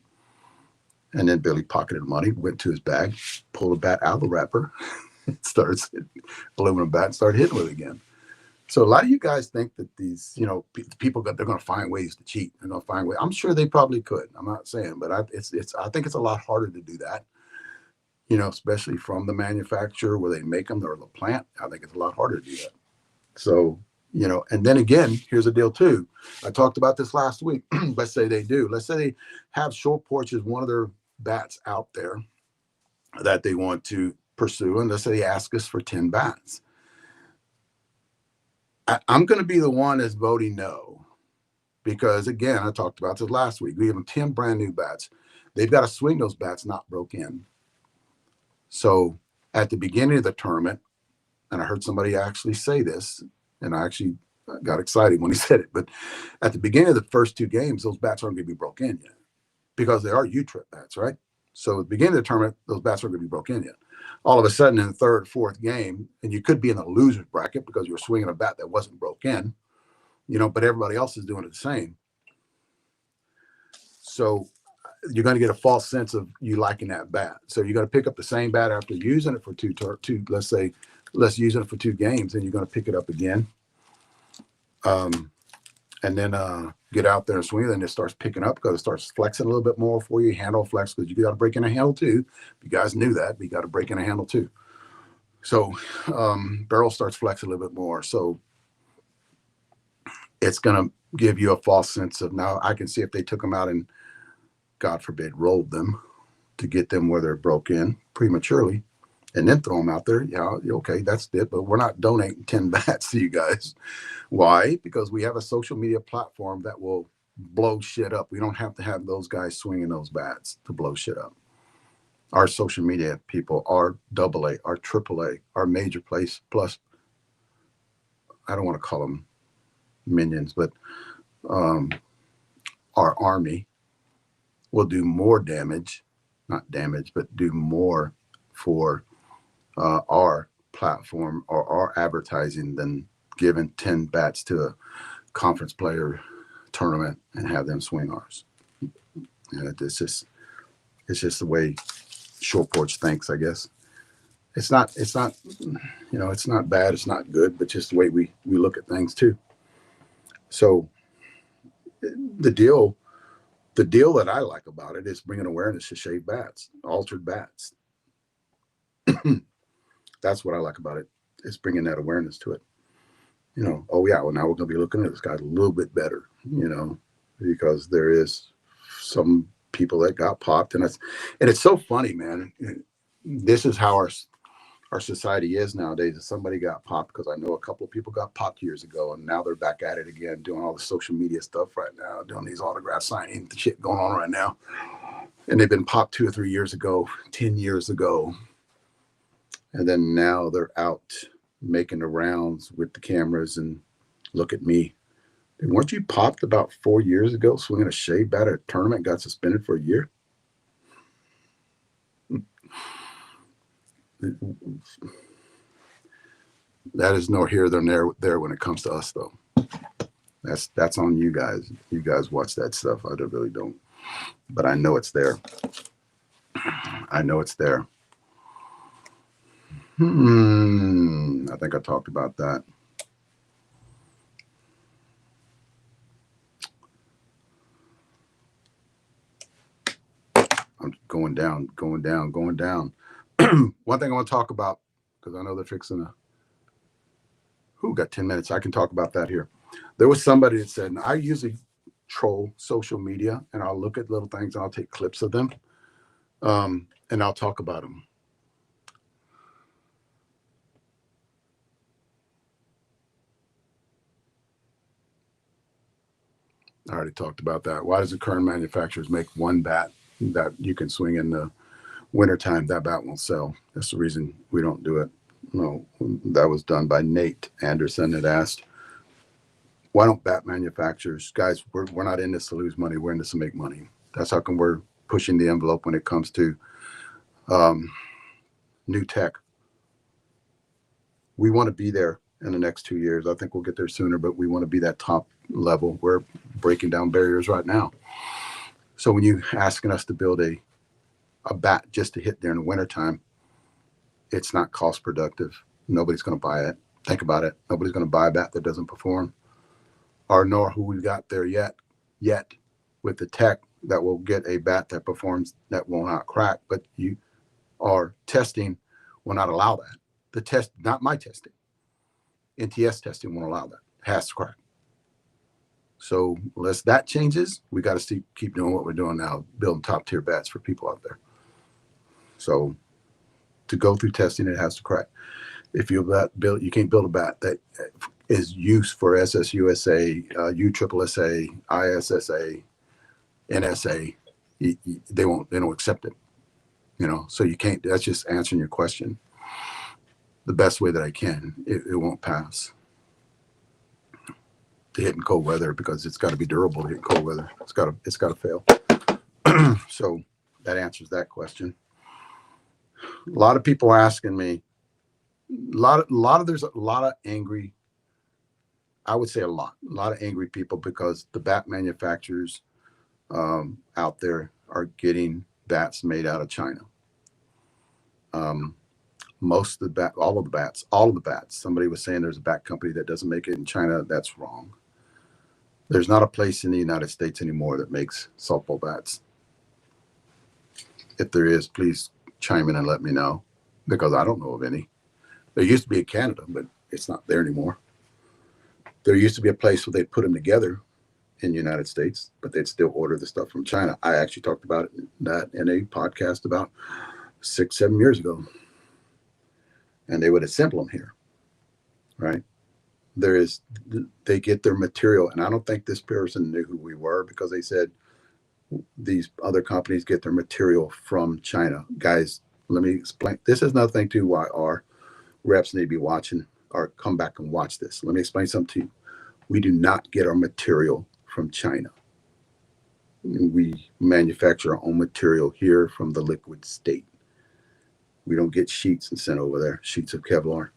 And then Billy pocketed money, went to his bag, pulled a bat out of the wrapper, starts aluminum bat, and started hitting with it again. So a lot of you guys think that these, you know, people they're going to find ways to cheat. They're going to find ways. I'm sure they probably could. I'm not saying, but I think it's a lot harder to do that. You know, especially from the manufacturer where they make them or the plant. I think it's a lot harder to do that. So, you know, and then again, here's the deal too. I talked about this last week. Let's say they do. Let's say they have Short Porch as one of their bats out there that they want to pursue, and let's say they ask us for 10 bats. I'm going to be the one that's voting no, because again, I talked about this last week. We have them 10 brand new bats. They've got to swing those bats not broke in. So at the beginning of the tournament, and I heard somebody actually say this, and I actually got excited when he said it, but at the beginning of the first two games, those bats aren't going to be broke in yet because they are U-trip bats, right? So at the beginning of the tournament, those bats aren't going to be broke in yet. All of a sudden in the third, fourth game, and you could be in the loser's bracket because you're swinging a bat that wasn't broke in, you know, but everybody else is doing it the same. So you're going to get a false sense of you liking that bat. So you're going to pick up the same bat after using it for let's use it for 2 games, and you're going to pick it up again. And then get out there and swing it, and it starts picking up because it starts flexing a little bit more for you. Handle flex because you got to break in a handle too. You guys knew that, but you got to break in a handle too. So barrel starts flexing a little bit more. So it's going to give you a false sense of, now I can see if they took them out and, God forbid, rolled them to get them where they're broke in prematurely and then throw them out there. Yeah, okay, that's it. But we're not donating 10 bats to you guys. Why? Because we have a social media platform that will blow shit up. We don't have to have those guys swinging those bats to blow shit up. Our social media people, our AA, our AAA, our major place plus, I don't want to call them minions, but um, our army will do more damage, not damage, but do more for our platform or our advertising than giving 10 bats to a conference player tournament and have them swing ours. And it's just the way Short Porch thinks, I guess. It's not, it's not bad, it's not good, but just the way we look at things too. So the deal, the deal that I like about it is bringing awareness to shaved bats, altered bats. That's what I like about it. It's bringing that awareness to it. Oh yeah, well now we're going to be looking at this guy a little bit better, because there is some people that got popped, and it's so funny, man. This is how our society is nowadays. If somebody got popped, because I know a couple of people got popped years ago, and now they're back at it again, doing all the social media stuff right now, doing these autograph signing shit going on right now, and they've been popped 2 or 3 years ago, 10 years ago, and then now they're out making the rounds with the cameras and look at me. Dude, weren't you popped about 4 years ago swinging a shave bat at a tournament, got suspended for a year? That is no here nor there when it comes to us, though. That's on you guys. You guys watch that stuff. I really don't. But I know it's there. I know it's there. I think I talked about that. I'm going down. One thing I want to talk about, because I know they're fixing a. Who got 10 minutes? I can talk about that here. There was somebody that said, and I usually troll social media, and I'll look at little things and I'll take clips of them, and I'll talk about them. I already talked about that. Why does the current manufacturers make one bat that you can swing in the wintertime? That bat won't sell. That's the reason we don't do it. No, that was done by Nate Anderson that asked, why don't bat manufacturers, guys, we're not in this to lose money. We're in this to make money. That's how come we're pushing the envelope when it comes to new tech. We want to be there in the next 2 years. I think we'll get there sooner, but we want to be that top level. We're breaking down barriers right now. So when you're asking us to build a bat just to hit during the wintertime, it's not cost productive. Nobody's going to buy it. Think about it. Nobody's going to buy a bat that doesn't perform, or nor who we got there yet with the tech that will get a bat that performs, that will not crack. But you are testing will not allow that. The test, not my testing, NTS testing won't allow that. It has to crack. So unless that changes, we got to keep doing what we're doing now, building top tier bats for people out there. So to go through testing, it has to crack. If you can't build a bat that is used for SSUSA, USSSA, ISSA, NSA. They don't accept it. So you can't. That's just answering your question the best way that I can. It won't pass to hit in cold weather, because it's got to be durable to hit in cold weather. It's got to fail. So that answers that question. A lot of people asking me. There's a lot of angry. I would say a lot of angry people, because the bat manufacturers out there are getting bats made out of China. Most of the all of the bats. Somebody was saying there's a bat company that doesn't make it in China. That's wrong. There's not a place in the United States anymore that makes softball bats. If there is, please chime in and let me know, because I don't know of any. There used to be in Canada, but it's not there anymore. There used to be a place where they'd put them together in the United States, but they'd still order the stuff from China. I actually talked about that in a podcast about 6-7 years ago. And they would assemble them here, right? They get their material. And I don't think this person knew who we were, because they said, these other companies get their material from China. Guys, let me explain. This is another thing too why our reps need to be watching or come back and watch this. Let me explain something to you. We do not get our material from China. We manufacture our own material here from the liquid state. We don't get sheets and sent over there, sheets of Kevlar.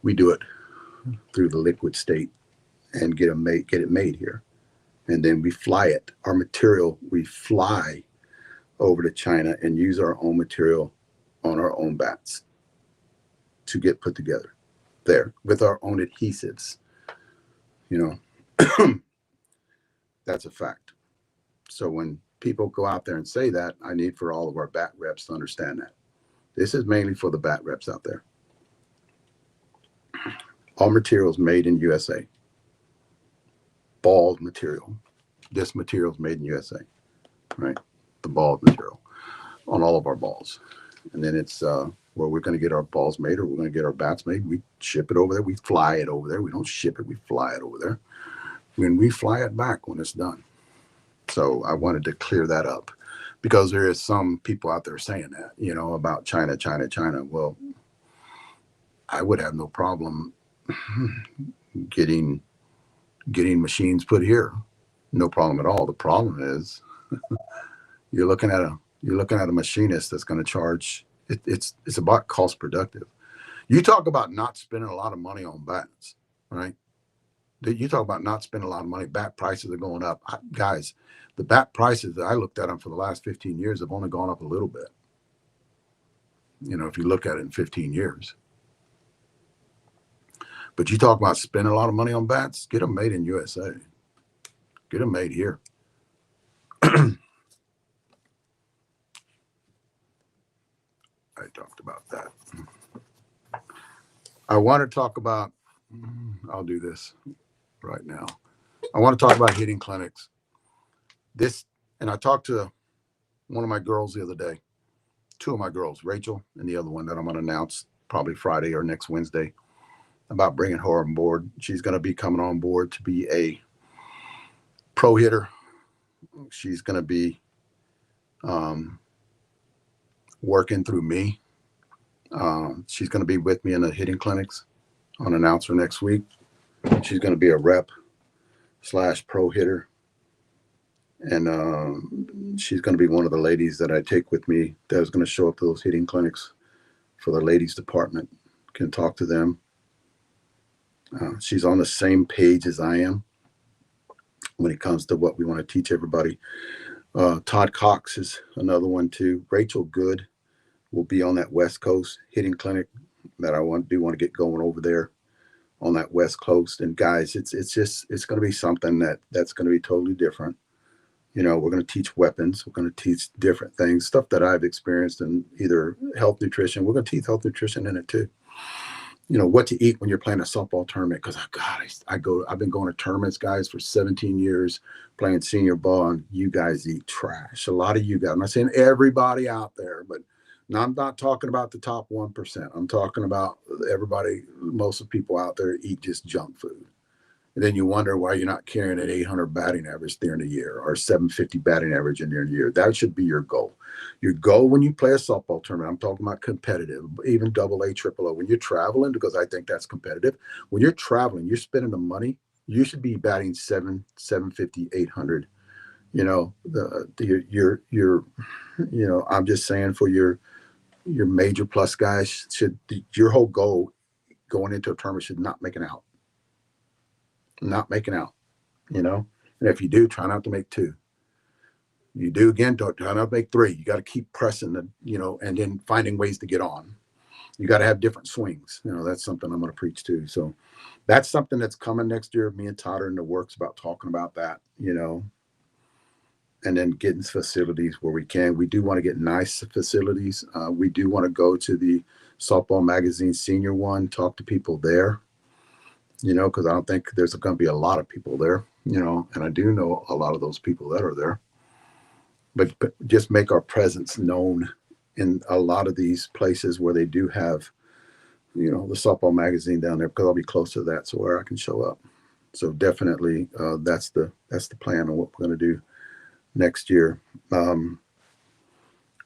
We do it through the liquid state and get it made here. And then we fly it. Our material, we fly over to China and use our own material on our own bats to get put together there with our own adhesives. You know, that's a fact. So when people go out there and say that, I need for all of our bat reps to understand that. This is mainly for the bat reps out there. All materials made in USA. Ball material. This material is made in USA, right? The ball material on all of our balls. And then it's where we're going to get our balls made or we're going to get our bats made. We ship it over there. We fly it over there. We don't ship it. We fly it over there. When we fly it back when it's done. So I wanted to clear that up because there is some people out there saying that, you know, about China, China, China. Well, I would have no problem getting machines put here. No problem at all. The problem is you're looking at a machinist that's going to charge. It's about cost productive. You talk about not spending a lot of money on bats, right? You talk about not spending a lot of money. Bat prices are going up. Guys, the bat prices that I looked at them for the last 15 years have only gone up a little bit. You know, if you look at it in 15 years. But you talk about spending a lot of money on bats, get them made in USA. Get them made here. I talked about that. I want to talk about, I'll do this right now. I want to talk about hitting clinics. And I talked to one of my girls the other day, two of my girls, Rachel and the other one that I'm going to announce probably Friday or next Wednesday, about bringing her on board. She's going to be coming on board to be a pro hitter. She's going to be working through me. She's going to be with me in the hitting clinics. I'll announce her next week. She's going to be a rep / pro hitter. And she's going to be one of the ladies that I take with me that is going to show up to those hitting clinics for the ladies department. Can talk to them. She's on the same page as I am when it comes to what we want to teach everybody. Todd Cox is another one too. Rachel Good will be on that West Coast hitting clinic that I want to get going over there on that West Coast. And guys, it's going to be something that's going to be totally different. You know, we're going to teach weapons. We're going to teach different things, stuff that I've experienced in either health nutrition. We're going to teach health nutrition in it too. You know, what to eat when you're playing a softball tournament. Because, I've been going to tournaments, guys, for 17 years playing senior ball, and you guys eat trash. A lot of you guys. I'm not saying everybody out there, but I'm not talking about the top 1%. I'm talking about everybody, most of the people out there eat just junk food. And then you wonder why you're not carrying an 800 batting average during the year or 750 batting average during the year. That should be your goal. Your goal when you play a softball tournament, I'm talking about competitive, even AA, AAA. When you're traveling, because I think that's competitive, when you're traveling, you're spending the money, you should be batting 750, 800. You know, I'm just saying for your major plus guys, your whole goal going into a tournament should not make an out. Not making out, you know. And if you do, try not to make 2. You do again, don't try not to make 3. You got to keep pressing and then finding ways to get on. You got to have different swings. You know, that's something I'm going to preach too. So that's something that's coming next year. Me and Todd are in the works about talking about that, you know, and then getting facilities where we can. We do want to get nice facilities. We do want to go to the Softball Magazine senior one, talk to people there. You know, because I don't think there's going to be a lot of people there, you know, and I do know a lot of those people that are there. But just make our presence known in a lot of these places where they do have, you know, the softball magazine down there, because I'll be close to that, so where I can show up. So definitely that's the plan of what we're going to do next year. A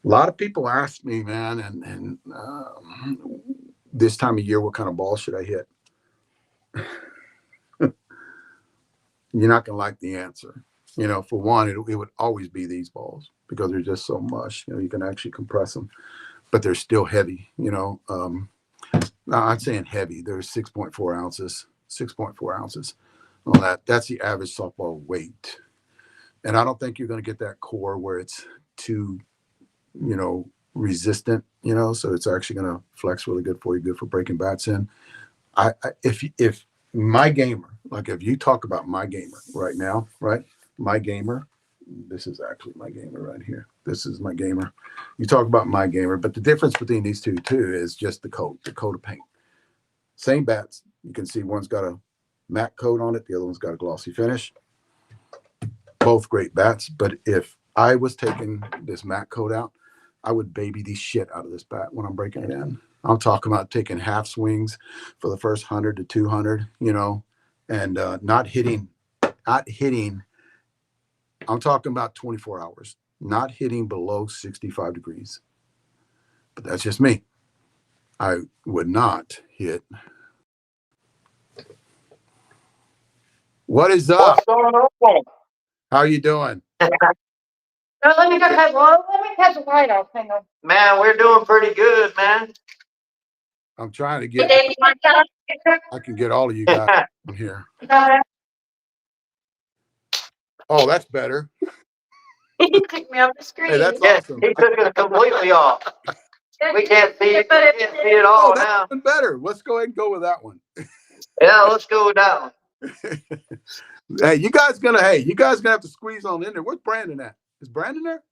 lot of people ask me, man, and this time of year, what kind of ball should I hit? You're not going to like the answer. You know, for one, it would always be these balls because they're just so mush. You know, you can actually compress them, but they're still heavy. You know, no, I'm saying heavy. They're 6.4 ounces. 6.4 ounces. On that, that's the average softball weight. And I don't think you're going to get that core where it's too, you know, resistant. You know, so it's actually going to flex really good for you. Good for breaking bats in. If my gamer, like if you talk about my gamer right now, right? My gamer, this is actually my gamer right here. This is my gamer. You talk about my gamer, but the difference between these two too is just the coat of paint. Same bats. You can see one's got a matte coat on it. The other one's got a glossy finish. Both great bats. But if I was taking this matte coat out, I would baby the shit out of this bat when I'm breaking it in. I'm talking about taking half swings for the first 100 to 200, you know, and not hitting. I'm talking about 24 hours, not hitting below 65 degrees. But that's just me. I would not hit. What is up? What's going on? How are you doing? Let me catch a light off. Hang on. Man, we're doing pretty good, man. I'm trying to get. I can get all of you guys on here. Oh, that's better. He took me off the screen. Hey, that's awesome. He took it completely off. We can't see it. We can't see it all that's now. Even better. Let's go ahead and go with that one. Yeah, let's go with that one. Hey, you guys gonna have to squeeze on in there. Where's Brandon at? Is Brandon there?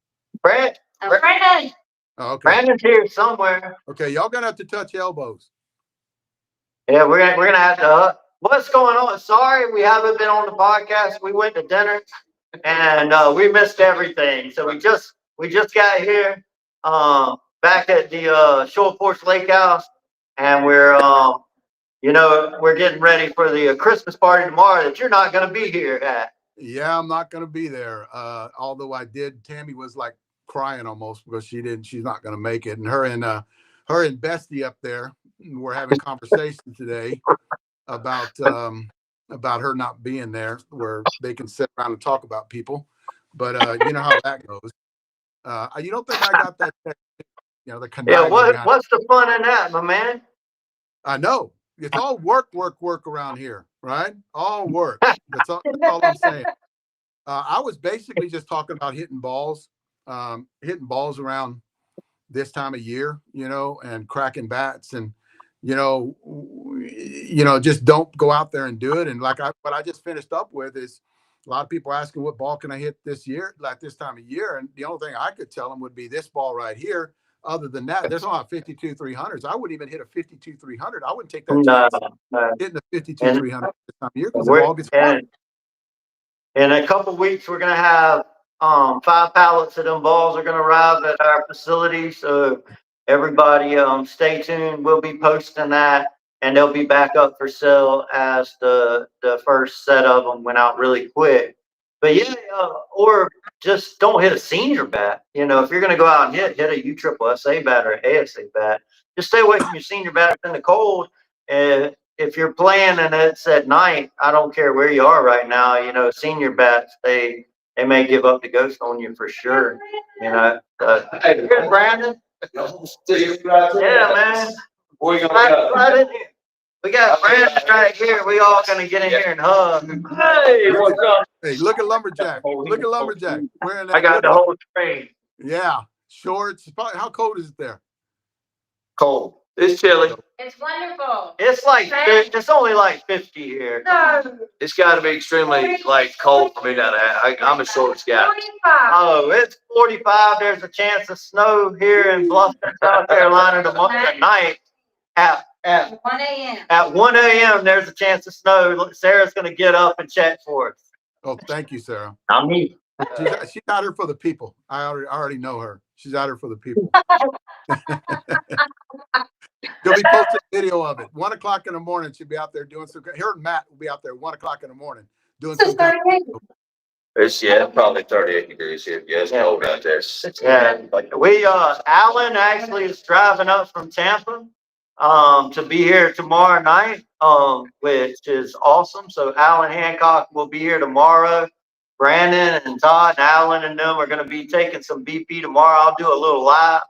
Brandon. Oh, okay. Brandon's here somewhere. Okay, y'all gonna have to touch elbows. Yeah, we're gonna have to. What's going on? Sorry, we haven't been on the podcast. We went to dinner, and we missed everything. So we just got here, back at the Shore Porch Lake House, and we're we're getting ready for the Christmas party tomorrow that you're not gonna be here at. Yeah, I'm not gonna be there. Although I did. Tammy was like crying almost because she's not gonna make it, and her and Bestie up there were having conversation today about her not being there, where they can sit around and talk about people. But you know how that goes. You don't think I got that? You know, the conniving. Yeah, what's the fun in that, my man? I know it's all work around here, right? All work. That's all I'm saying. I was basically just talking about hitting balls around this time of year, you know, and cracking bats, and you know, just don't go out there and do it. And what I just finished up with is a lot of people asking what ball can I hit this year, like this time of year, and the only thing I could tell them would be this ball right here. Other than that, there's not 52 300s. I wouldn't even hit a 52 300. I wouldn't take that chance hitting a 52 300 this time of year because the ball gets hard. In a couple weeks, we're gonna have 5 pallets of them balls are gonna arrive at our facility. So everybody, stay tuned. We'll be posting that, and they'll be back up for sale as the first set of them went out really quick. But yeah, or just don't hit a senior bat. You know, if you're gonna go out and hit a USSSA bat or an ASA bat, just stay away from your senior bat in the cold. And if you're playing and it's at night, I don't care where you are right now. You know, senior bats, they may give up the ghost on you for sure. You know, hey, good, Brandon. Yeah, man. Right in here. We got Brandon right here. We all gonna get in here and hug. Hey, what's up? Hey, look at Lumberjack. Look at Lumberjack. I got the whole screen. Yeah, shorts. How cold is it there? Cold. It's chilly. It's wonderful. It's only like 50 here. No. It's got to be extremely cold for me down there. I'm a short guy. 45. Oh, it's 45. There's a chance of snow here in Bluffton, South Carolina tonight. At 1 a.m. At 1 a.m. there's a chance of snow. Sarah's gonna get up and check for us. Oh, thank you, Sarah. I'm me. She's out here for the people. I already know her. She's out here for the people. She'll be posting a video of it. 1 o'clock in the morning, she'll be out there doing some. Her and Matt will be out there 1 o'clock in the morning doing some. It's, yeah, probably 38 degrees here. Yeah, it's cold out there. Yeah, we, Alan actually is driving up from Tampa, to be here tomorrow night, which is awesome. So Alan Hancock will be here tomorrow. Brandon and Todd and Alan and them are gonna be taking some BP tomorrow. I'll do a little live.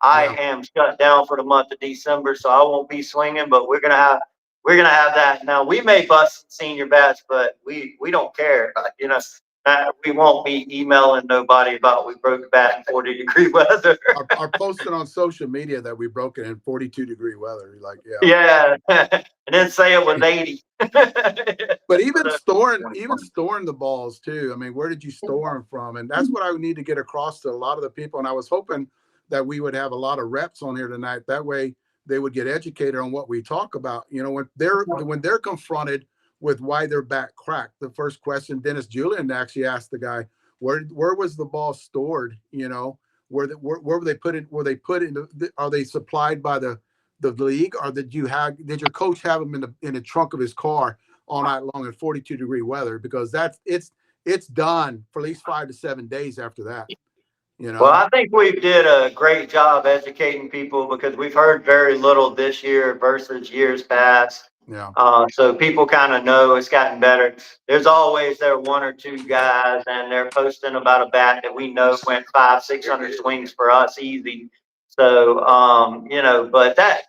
I Yeah. am shut down for the month of December, so I won't be swinging, but we're gonna have that. Now, we may bust some senior bats, but we don't care, you know. We won't be emailing nobody about we broke a bat in 40-degree weather. Are posted on social media that we broke it in 42-degree weather. Like, yeah. Yeah, and then say it was 80. But even storing the balls too. I mean, where did you store them from? And that's what I would need to get across to a lot of the people. And I was hoping that we would have a lot of reps on here tonight. That way they would get educated on what we talk about. You know, when they're confronted with why their bat cracked. The first question Dennis Julian actually asked the guy, where was the ball stored? You know, where were they put in? Were they put in? Are they supplied by the league, or did your coach have them in the trunk of his car all night long in 42-degree weather? Because it's done for at least 5 to 7 days after that. You know. Well, I think we did a great job educating people because we've heard very little this year versus years past. Yeah. So people kind of know it's gotten better. There's always there one or two guys, and they're posting about a bat that we know went 500-600 swings for us easy. So, you know, but that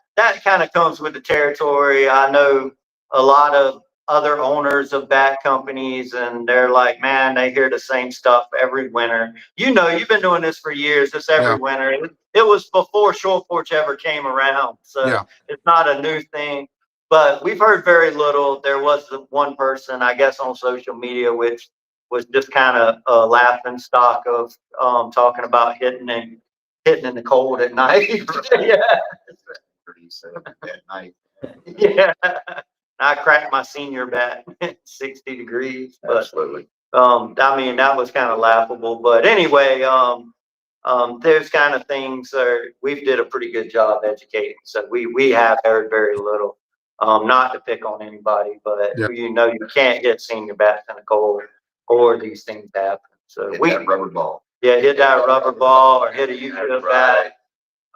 kind of comes with the territory. I know a lot of other owners of bat companies, and they're like, man, they hear the same stuff every winter. You know, you've been doing this for years. This every winter. It was before Short Porch ever came around, so it's not a new thing. But we've heard very little. There was the one person, I guess, on social media, which was just kind of a laughing stock of talking about hitting in the cold at night. Yeah. At night. Yeah. I cracked my senior bat 60 degrees. But, absolutely. I mean, that was kind of laughable. But anyway, there's kind of things we did a pretty good job educating. So we have heard very little. Not to pick on anybody, but you know, you can't hit senior bats in the cold or these things happen. So hit that rubber ball. Yeah, hit that rubber ball or hit a UFO bat.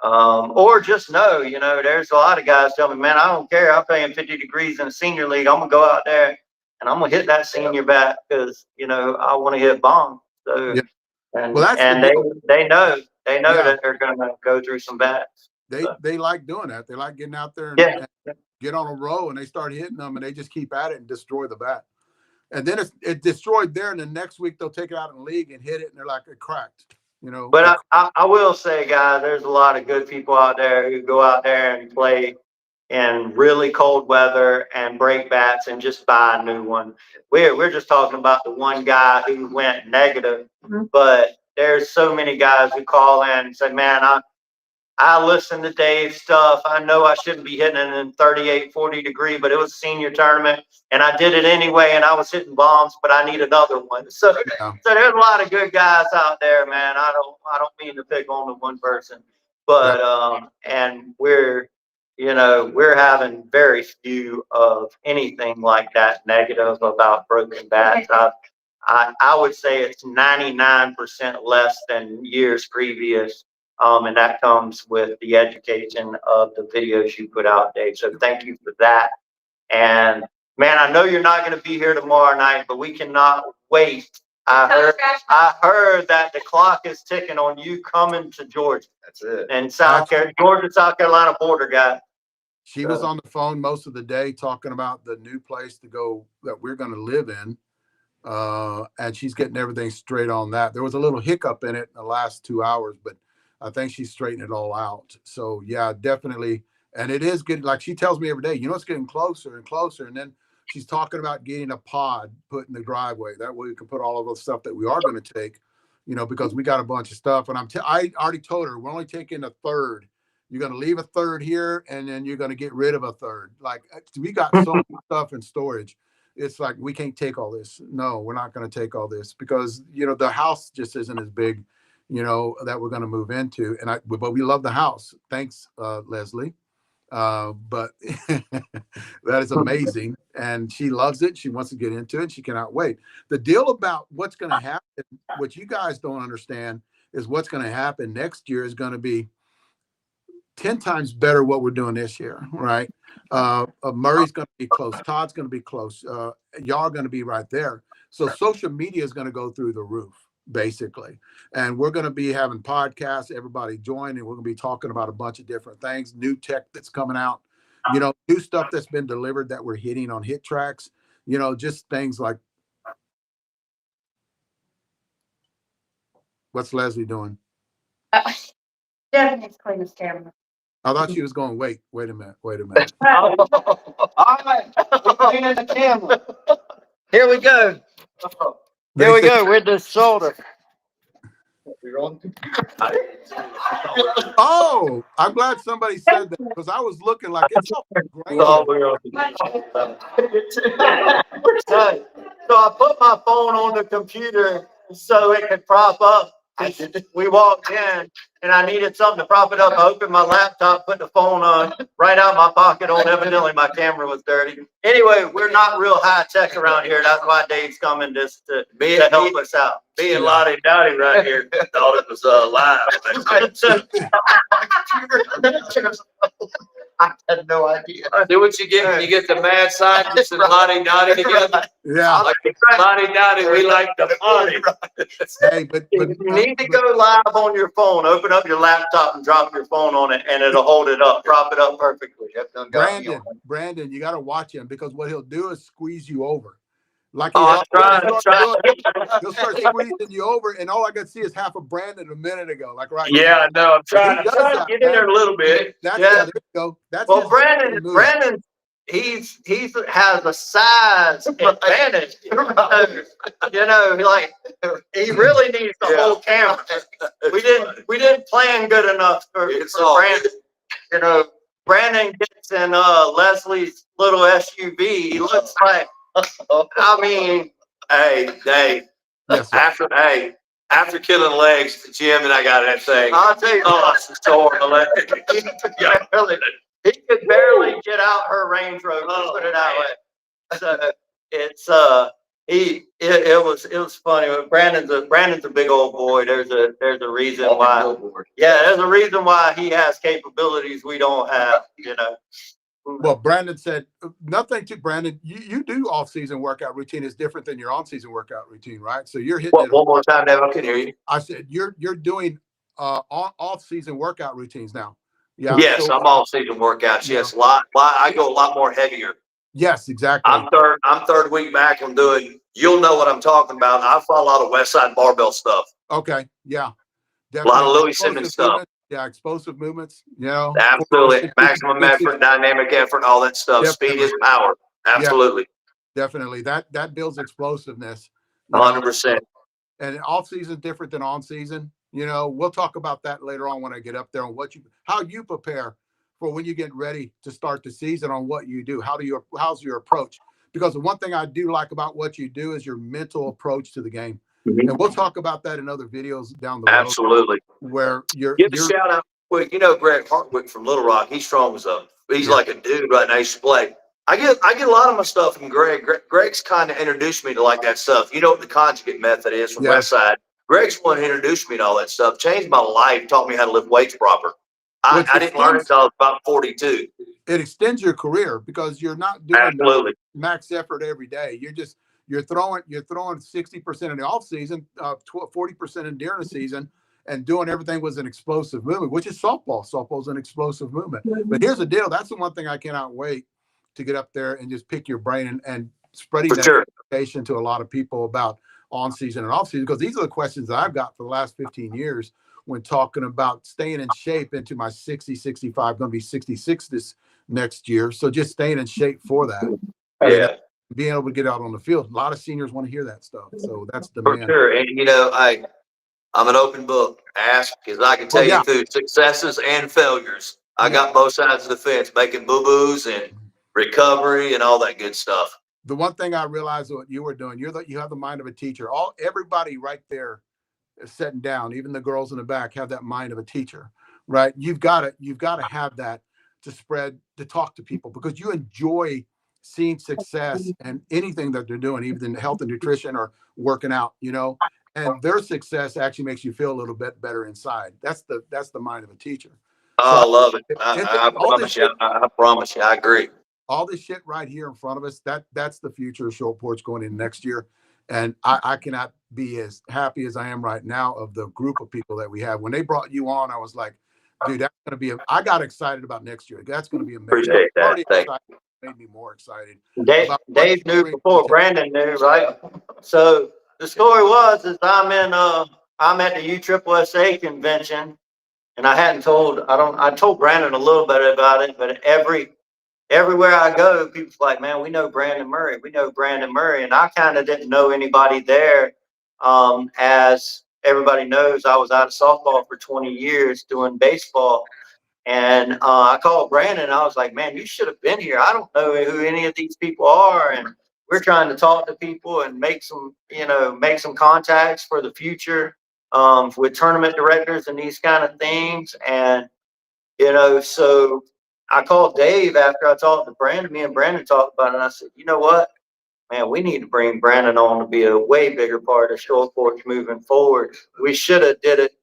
Or just know, you know, there's a lot of guys tell me, man, I don't care. I'm playing 50 degrees in a senior league. I'm gonna go out there and I'm gonna hit that senior bat because, you know, I want to hit bombs. So, and they know that they're gonna go through some bats. They like doing that. They like getting out there and get on a row, and they start hitting them, and they just keep at it and destroy the bat. And then it's destroyed there, and the next week they'll take it out in the league and hit it, and they're like, it cracked. You know. But I will say, guys, there's a lot of good people out there who go out there and play in really cold weather and break bats and just buy a new one. We're just talking about the one guy who went negative, but there's so many guys who call in and say, man, I listen to Dave's stuff. I know I shouldn't be hitting it in 38, 40 degree, but it was a senior tournament and I did it anyway. And I was hitting bombs, but I need another one. So there's a lot of good guys out there, man. I don't mean to pick on the one person, but, and we're having very few of anything like that negative about broken bats. I would say it's 99% less than years previous. And that comes with the education of the videos you put out, Dave. So thank you for that. And man, I know you're not going to be here tomorrow night, but we cannot wait. I heard that the clock is ticking on you coming to Georgia. That's it. And Georgia, South Carolina border guy. She was on the phone most of the day talking about the new place to go that we're going to live in. And she's getting everything straight on that. There was a little hiccup in it in the last 2 hours, but I think she's straightened it all out. So yeah, definitely. And it is good. Like she tells me every day, you know, it's getting closer and closer. And then she's talking about getting a pod put in the driveway. That way we can put all of the stuff that we are going to take, you know, because we got a bunch of stuff. And I already told her, we're only taking a third. You're going to leave a third here, and then you're going to get rid of a third. Like we got so much stuff in storage. It's like, we can't take all this. No, we're not going to take all this because, you know, the house just isn't as big, you know, that we're going to move into. But we love the house. Thanks, Leslie. But that is amazing. And she loves it. She wants to get into it. She cannot wait. The deal about what's going to happen, what you guys don't understand, is what's going to happen next year is going to be 10 times better what we're doing this year, right? Murray's going to be close. Todd's going to be close. Y'all are going to be right there. So social media is going to go through the roof, basically. And we're going to be having podcasts, everybody join, and we're going to be talking about a bunch of different things, new tech that's coming out, new stuff that's been delivered that we're hitting on hit tracks, just things like, what's Leslie doing? Stephanie's clean his camera. I thought she was going, wait a minute. All right, we're cleaning the camera. Here we go. Here we go with the shoulder. Oh, I'm glad somebody said that because I was looking like it's all great. So I put my phone on the computer so it could prop up. We walked in and I needed something to prop it up. I opened my laptop, put the phone on, right out of my pocket on. Evidently my camera was dirty. Anyway, we're not real high tech around here. That's why Dave's coming just to help us out. Me and Lottie Dottie right here thought it was live. I had no idea. Do what you get when you get the mad scientist and Lottie Dottie together. Yeah. Like Lottie Dottie, we like the party. Hey, but If you need to go live on your phone, open up your laptop and drop your phone on it and it'll hold it up, prop it up perfectly. Brandon, you got to watch him because what he'll do is squeeze you over. Like I'm trying. he'll start squeezing you over, and all I got to see is half of Brandon a minute ago, like right now. Yeah, I know. I'm trying He does to that, get in there a little bit. There you go. That's Well, his Brandon, move. he's has a size advantage. He really needs the whole camera. We didn't plan good enough for Brandon. Brandon gets in Leslie's little SUV. He looks like, I mean, Hey, Dave. Yes, sir. After killing legs, Jim and I got that thing. I'll tell you, It's tore the leg. he could barely get out her Range Rover. Put it that way. So it's it was funny. Brandon's a big old boy. There's a reason why. Yeah, there's a reason why he has capabilities we don't have. Well, Brandon said nothing to Brandon. You do off-season workout routine is different than your on-season workout routine, right? So you're hitting it. One more time, Dave. I can hear you. I said you're doing off-season workout routines now. Yeah. Yes, so, I'm all season workouts. Yes, I go a lot more heavier. Yes, exactly. I'm third week back. I'm doing. You'll know what I'm talking about. I follow a lot of West Side barbell stuff. Okay. Yeah. Definitely. A lot of Louis Simmons stuff. Yeah, explosive movements. Absolutely. Maximum effort, dynamic effort, all that stuff. Definitely. Speed is power. Absolutely. Yeah, definitely. That builds explosiveness. 100%. And off season different than on season. We'll talk about that later on when I get up there on how you prepare for when you get ready to start the season on what you do. How's your approach? Because the one thing I do like about what you do is your mental approach to the game. Mm-hmm. And we'll talk about that in other videos down the road. Absolutely. Where you're give a shout out quick. Greg Hartwick from Little Rock. He's strong as he's like a dude right now. He should play. I get a lot of my stuff from Greg. Greg's kind of introduced me to like that stuff. You know what the conjugate method is from West Side. Greg's one who introduced me to all that stuff. Changed my life. Taught me how to lift weights proper. I didn't learn it until I was about 42. It extends your career because you're not doing max effort every day. You're throwing 60% in the off season, 40% in during the season, and doing everything was an explosive movement, which is softball. Softball's an explosive movement. But here's the deal. That's the one thing I cannot wait to get up there and just pick your brain and spreading that information to a lot of people about on season and off season, because these are the questions that I've got for the last 15 years when talking about staying in shape into my 60, 65, going to be 66 this next year. So just staying in shape for that. Yeah. Being able to get out on the field. A lot of seniors want to hear that stuff. So that's the man. For sure. And I'm an open book. Ask, because I can tell you through successes and failures. I got both sides of the fence, making boo-boos and recovery and all that good stuff. The one thing I realized what you were doing, you have the mind of a teacher. Everybody right there is sitting down, even the girls in the back have that mind of a teacher, right? You've got to have that spread, to talk to people, because you enjoy seeing success and anything that they're doing, even in health and nutrition or working out, you know, and their success actually makes you feel a little bit better inside. That's the mind of a teacher. So Oh, I love it. I all this promise you. shit, I promise you. I agree. all this shit right here in front of us, that's the future of short porch going in next year. And I cannot be as happy as I am right now of the group of people that we have. When they brought you on, I was like, dude, that's going to be, I got excited about next year. That's going to be amazing. Appreciate that. Already Thank excited, made me more excited Dave, about what Dave you knew bring to the before table. Brandon knew, right? So the story is I'm at the USSSA convention, and I told Brandon a little bit about it, but everywhere I go, people's like, man, we know Brandon Murray. We know Brandon Murray. And I kind of didn't know anybody there. As everybody knows, I was out of softball for 20 years doing baseball. And I called Brandon and I was like, man, you should have been here. I don't know who any of these people are. And we're trying to talk to people and make some contacts for the future with tournament directors and these kind of things. And, so I called Dave after I talked to Brandon. Me and Brandon talked about it. And I said, you know what, man, we need to bring Brandon on to be a way bigger part of short porch moving forward. We should have did it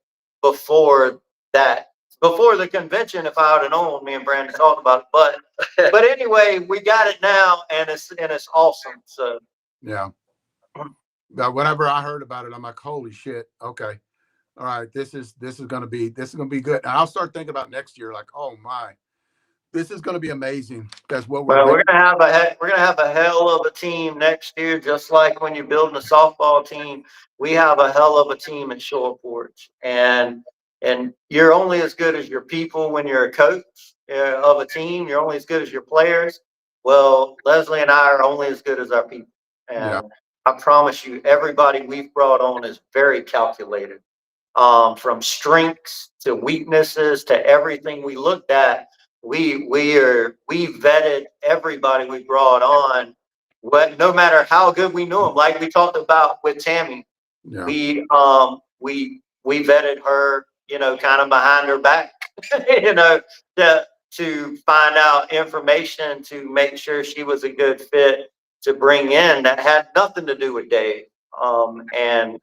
before the convention. If I would have known, me and Brandon talked about it. But anyway, we got it now, and it's awesome. So Yeah. But whenever I heard about it, I'm like, holy shit. Okay. All right. This is going to be good. And I'll start thinking about next year. Like, oh my, this is going to be amazing. That's what well, we're we're gonna have a hell of a team next year, just like when you're building a softball team. We have a hell of a team at Short Porch, and you're only as good as your people. When you're a coach of a team, you're only as good as your players. Well, Leslie and I are only as good as our people, and Yeah. I promise you, everybody we've brought on is very calculated. From strengths to weaknesses to everything we looked at, we vetted everybody we brought on. No matter how good we knew them, like we talked about with Tammy, Yeah. we vetted her, kind of behind her back, to find out information to make sure she was a good fit to bring in that had nothing to do with Dave, and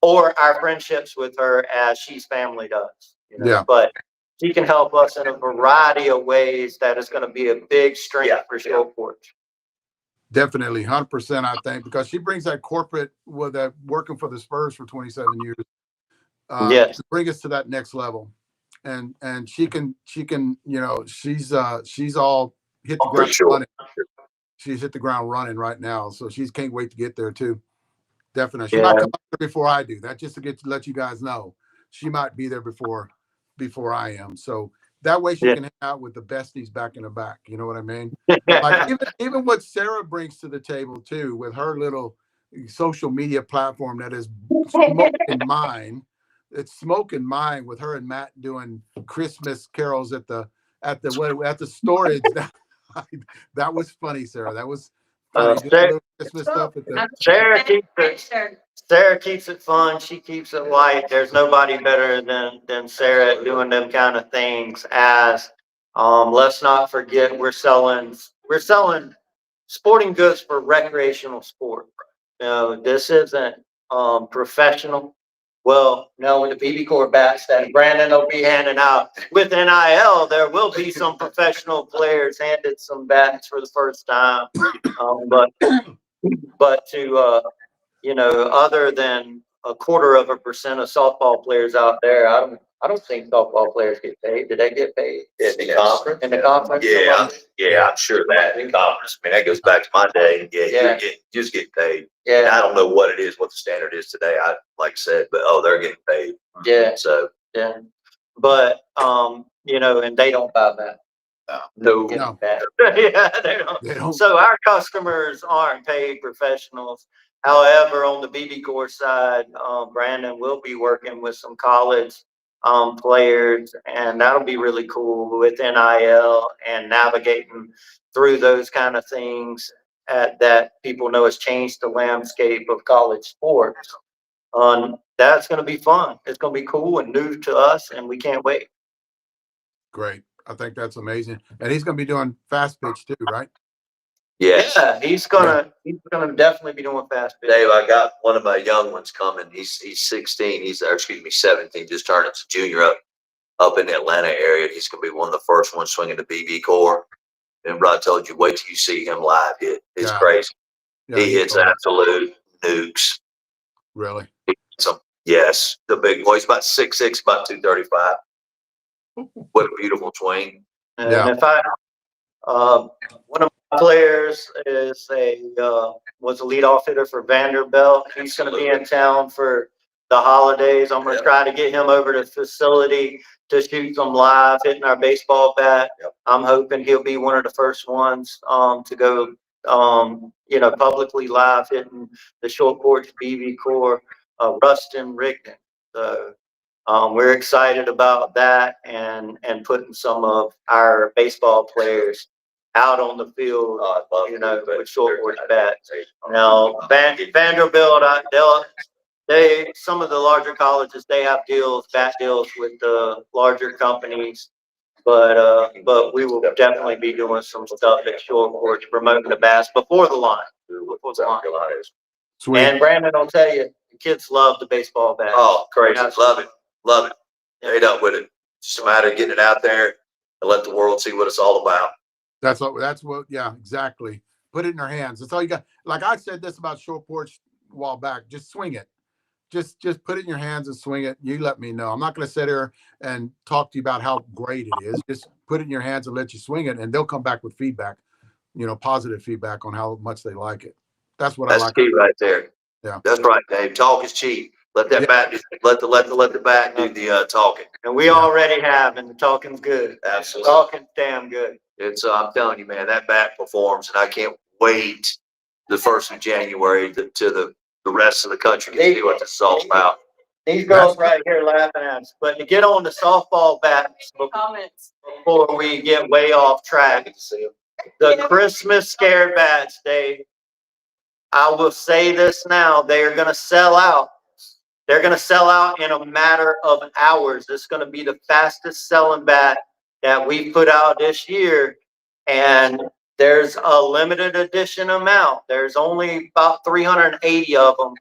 or our friendships with her as she's family does, Yeah. but she can help us in a variety of ways that is going to be a big strength for Short Porch. Definitely, 100%. I think because she brings that corporate with that working for the Spurs for 27 years, Yes. to bring us to that next level, and she can, she's all hit the For ground sure. running. She's hit the ground running right now, so she can't wait to get there too. Definitely, she might come up there before I do. That just to let you guys know, she might be there before I am. So that way she can hang out with the besties back in the back. You know what I mean? Like even what Sarah brings to the table too, with her little social media platform that is smoke and mine. It's smoke and mine with her and Matt doing Christmas carols at the storage. That was funny, Sarah. That was funny. Just a little Christmas stuff at the Sarah keeps it fun. She keeps it light. There's nobody better than Sarah at doing them kind of things. As let's not forget, we're selling sporting goods for recreational sport. This isn't professional. Well, no, with the BB Corps bats that Brandon will be handing out with NIL, there will be some professional players handed some bats for the first time. But to other than 0.25% of softball players out there, I don't think softball players get paid. Do they get paid In the conference? in the conference? I'm sure that in conference. I mean, that goes back to my day. Yeah, you just get paid. And I don't know what it is, what the standard is today. I like I said, but they're getting paid. Yeah. So But and they don't buy that. no. Yeah, they don't. They don't. So our customers aren't paid professionals. However, on the BB Corps side, Brandon will be working with some college players, and that'll be really cool with NIL and navigating through those kind of things that people know has changed the landscape of college sports. That's going to be fun. It's going to be cool and new to us, and we can't wait. Great. I think that's amazing. And he's going to be doing fast pitch too, right? Yes. Yeah, he's gonna definitely be doing fast pitch. Dave, I got one of my young ones coming. He's 16. Or excuse me, 17. Just turned as a junior up in the Atlanta area. He's going to be one of the first ones swinging the BB core. Remember, I told you, wait till you see him live hit. It's Yeah. crazy. Yeah, He hits absolute nukes. Really? So, yes, the big boy. He's about 6'6", about 235. What a beautiful swing. And Yeah. if one of my players is was a leadoff hitter for Vanderbilt. He's going to be in town for the holidays. I'm going to try to get him over to the facility to shoot some live hitting our baseball bat. Yep. I'm hoping he'll be one of the first ones to go publicly live hitting the short porch BB core, Rustin Rigdon. So we're excited about that and putting some of our baseball players out on the field, with short porch bats. Now, Vanderbilt, some of the larger colleges, they have bat deals with the larger companies. But we will definitely be doing some stuff at short porch, promoting the bats before the line. Sweet. And Brandon will tell you, the kids love the baseball bat. Oh, crazy. Love it. Love it. Straight up with it. It's just a matter of getting it out there and let the world see what it's all about. That's what, yeah, exactly. Put it in their hands. That's all you got. Like I said this about short porch a while back, just swing it. Just put it in your hands and swing it. You let me know. I'm not going to sit here and talk to you about how great it is. Just put it in your hands and let you swing it, and they'll come back with feedback, positive feedback on how much they like it. That's what I like. That's key right there. Yeah. That's right, Dave. Talk is cheap. Let that bat let the bat do the talking. And we already have, and the talking's good. Absolutely. Talking's damn good. It's I'm telling you, man, that bat performs, and I can't wait the 1st of January to the rest of the country to see what this is all about. These girls right here laughing at us, but to get on the softball bats Comments. before we get way off track, the Christmas scare bats, I will say this now, they are going to sell out. They're going to sell out in a matter of hours. It's going to be the fastest selling bat that we put out this year. And there's a limited edition amount. There's only about 380 of them.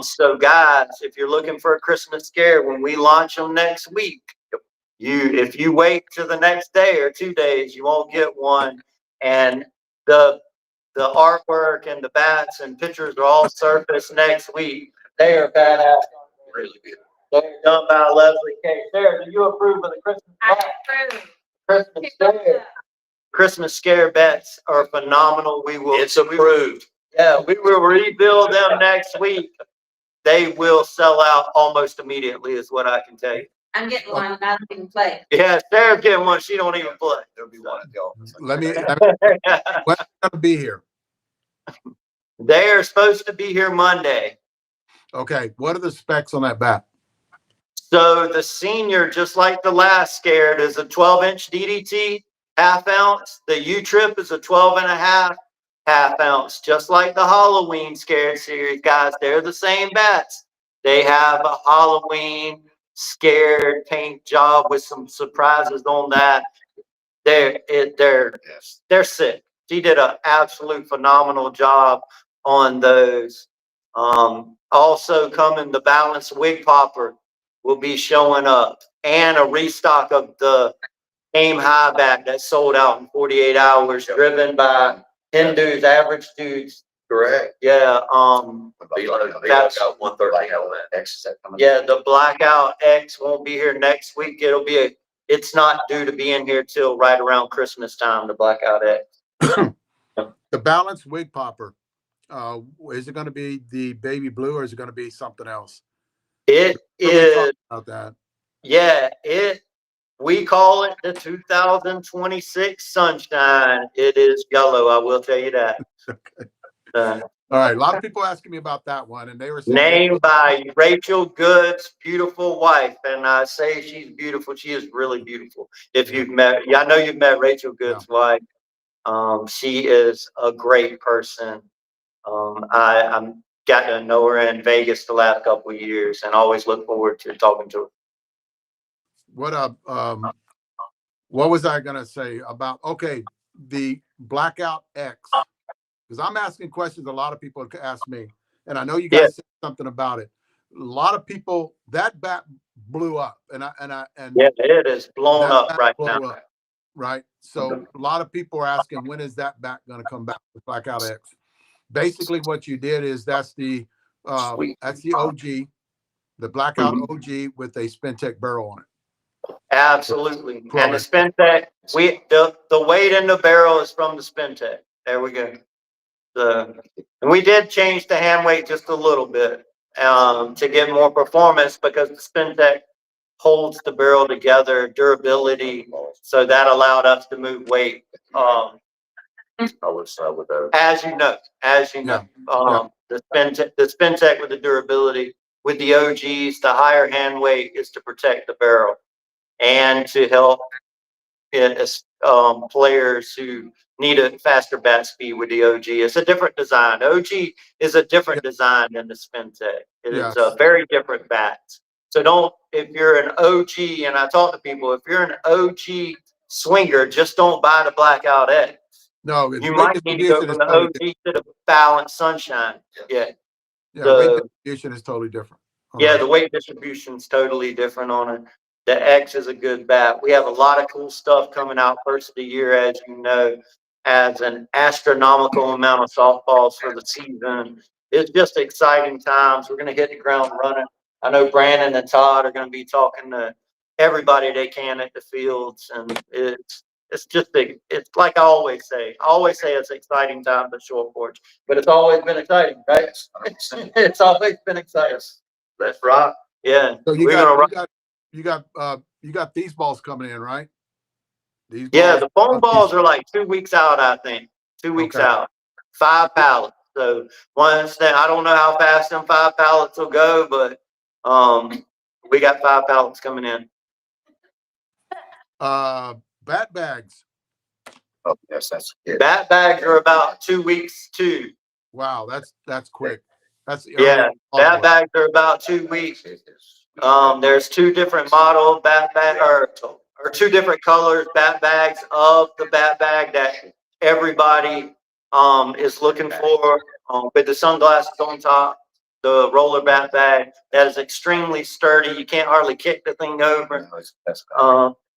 So guys, if you're looking for a Christmas scare, when we launch them next week, if you wait till the next day or 2 days, you won't get one. And the artwork and the bats and pictures are all surfaced next week. They are badass. Really good. They're done by Leslie K. Sarah, do you approve of the Christmas bat? Christmas scare? Christmas scare bats are phenomenal. It's approved. We will rebuild them next week. They will sell out almost immediately, is what I can tell you. I'm getting one, I don't even play. Yeah, Sarah's getting one. She don't even play. There'll be one at the office. Let me when going to be here. They are supposed to be here Monday. Okay. What are the specs on that bat? So the senior, just like the last scared, is a 12-inch DDT, half ounce. The U-Trip is a 12.5 half ounce, just like the Halloween scared series, guys. They're the same bats. They have a Halloween scared paint job with some surprises on that. They're sick. She did an absolute phenomenal job on those. Also coming, the balanced wig popper will be showing up, and a restock of the aim high bat that sold out in 48 hours, driven by Hindus, average dudes. Correct. Yeah. That's got 130 on that. X is that coming? Yeah, the Blackout X won't be here next week. It's not due to be in here till right around Christmas time, the Blackout X. The balanced wig popper. Is it going to be the baby blue or is it going to be something else? It is. About that. Yeah, we call it the 2026 Sunshine. It is yellow, I will tell you that. All right. A lot of people asking me about that one, and they were saying, named by Rachel Good's beautiful wife. And I say she's beautiful. She is really beautiful. If you've met, I know you've met Rachel Good's wife. She is a great person. I'm got to know her in Vegas the last couple of years, and always look forward to talking to her. What What was I gonna say about the Blackout X? Because I'm asking questions a lot of people ask me, and I know you Yeah, guys said something about it. A lot of people that bat blew up, and yeah, it is blown that up bat right now. blew up, right? So a lot of people are asking, when is that bat going to come back with Blackout X? Basically, what you did is that's the OG, the Blackout Mhm. OG with a Spintech barrel on it. Absolutely. And the 12 Spintech, the weight in the barrel is from the Spintech. There we go. And we did change the hand weight just a little bit to get more performance because the Spintech holds the barrel together, durability. So that allowed us to move weight. As you know, Yeah. the Spintech with the durability, with the OGs, the higher hand weight is to protect the barrel and to help players who need a faster bat speed with the OG. It's a different design. OG is a different design than the Spintech. It's a Yes. very different bat. So if you're an OG, and I talk to people, if you're an OG swinger, just don't buy the Blackout X. No, it's You weight might need to go distribution is from the totally OG to the Balanced Sunshine. Yeah. Yeah, weight The distribution is totally different. Yeah, the weight distribution is totally different on it. The X is a good bat. We have a lot of cool stuff coming out first of the year, as you know, as an astronomical amount of softballs for the season. It's just exciting times. We're going to hit the ground running. I know Brandon and Todd are going to be talking to everybody they can at the fields, and it's like I always say. I always say it's exciting times at Short Porch, but it's always been exciting, right? It's always been exciting. That's right. Yeah, So we're gonna run. you got these balls coming in, right? These Yeah, balls. the foam These, balls are like 2 weeks out, I think. 2 weeks okay. out. 5 pallets. So I don't know how fast them 5 pallets will go, but we got 5 pallets coming in. Bat bags. Oh, yes, that's it. Bat bags are about 2 weeks too. Wow, that's quick. That's the Yeah, early bat bags are about 2 weeks. There's two different model bat bag or two different colors bat bags of the bat bag that everybody is looking for with the sunglasses on top. The roller bat bag that is extremely sturdy. You can't hardly kick the thing over.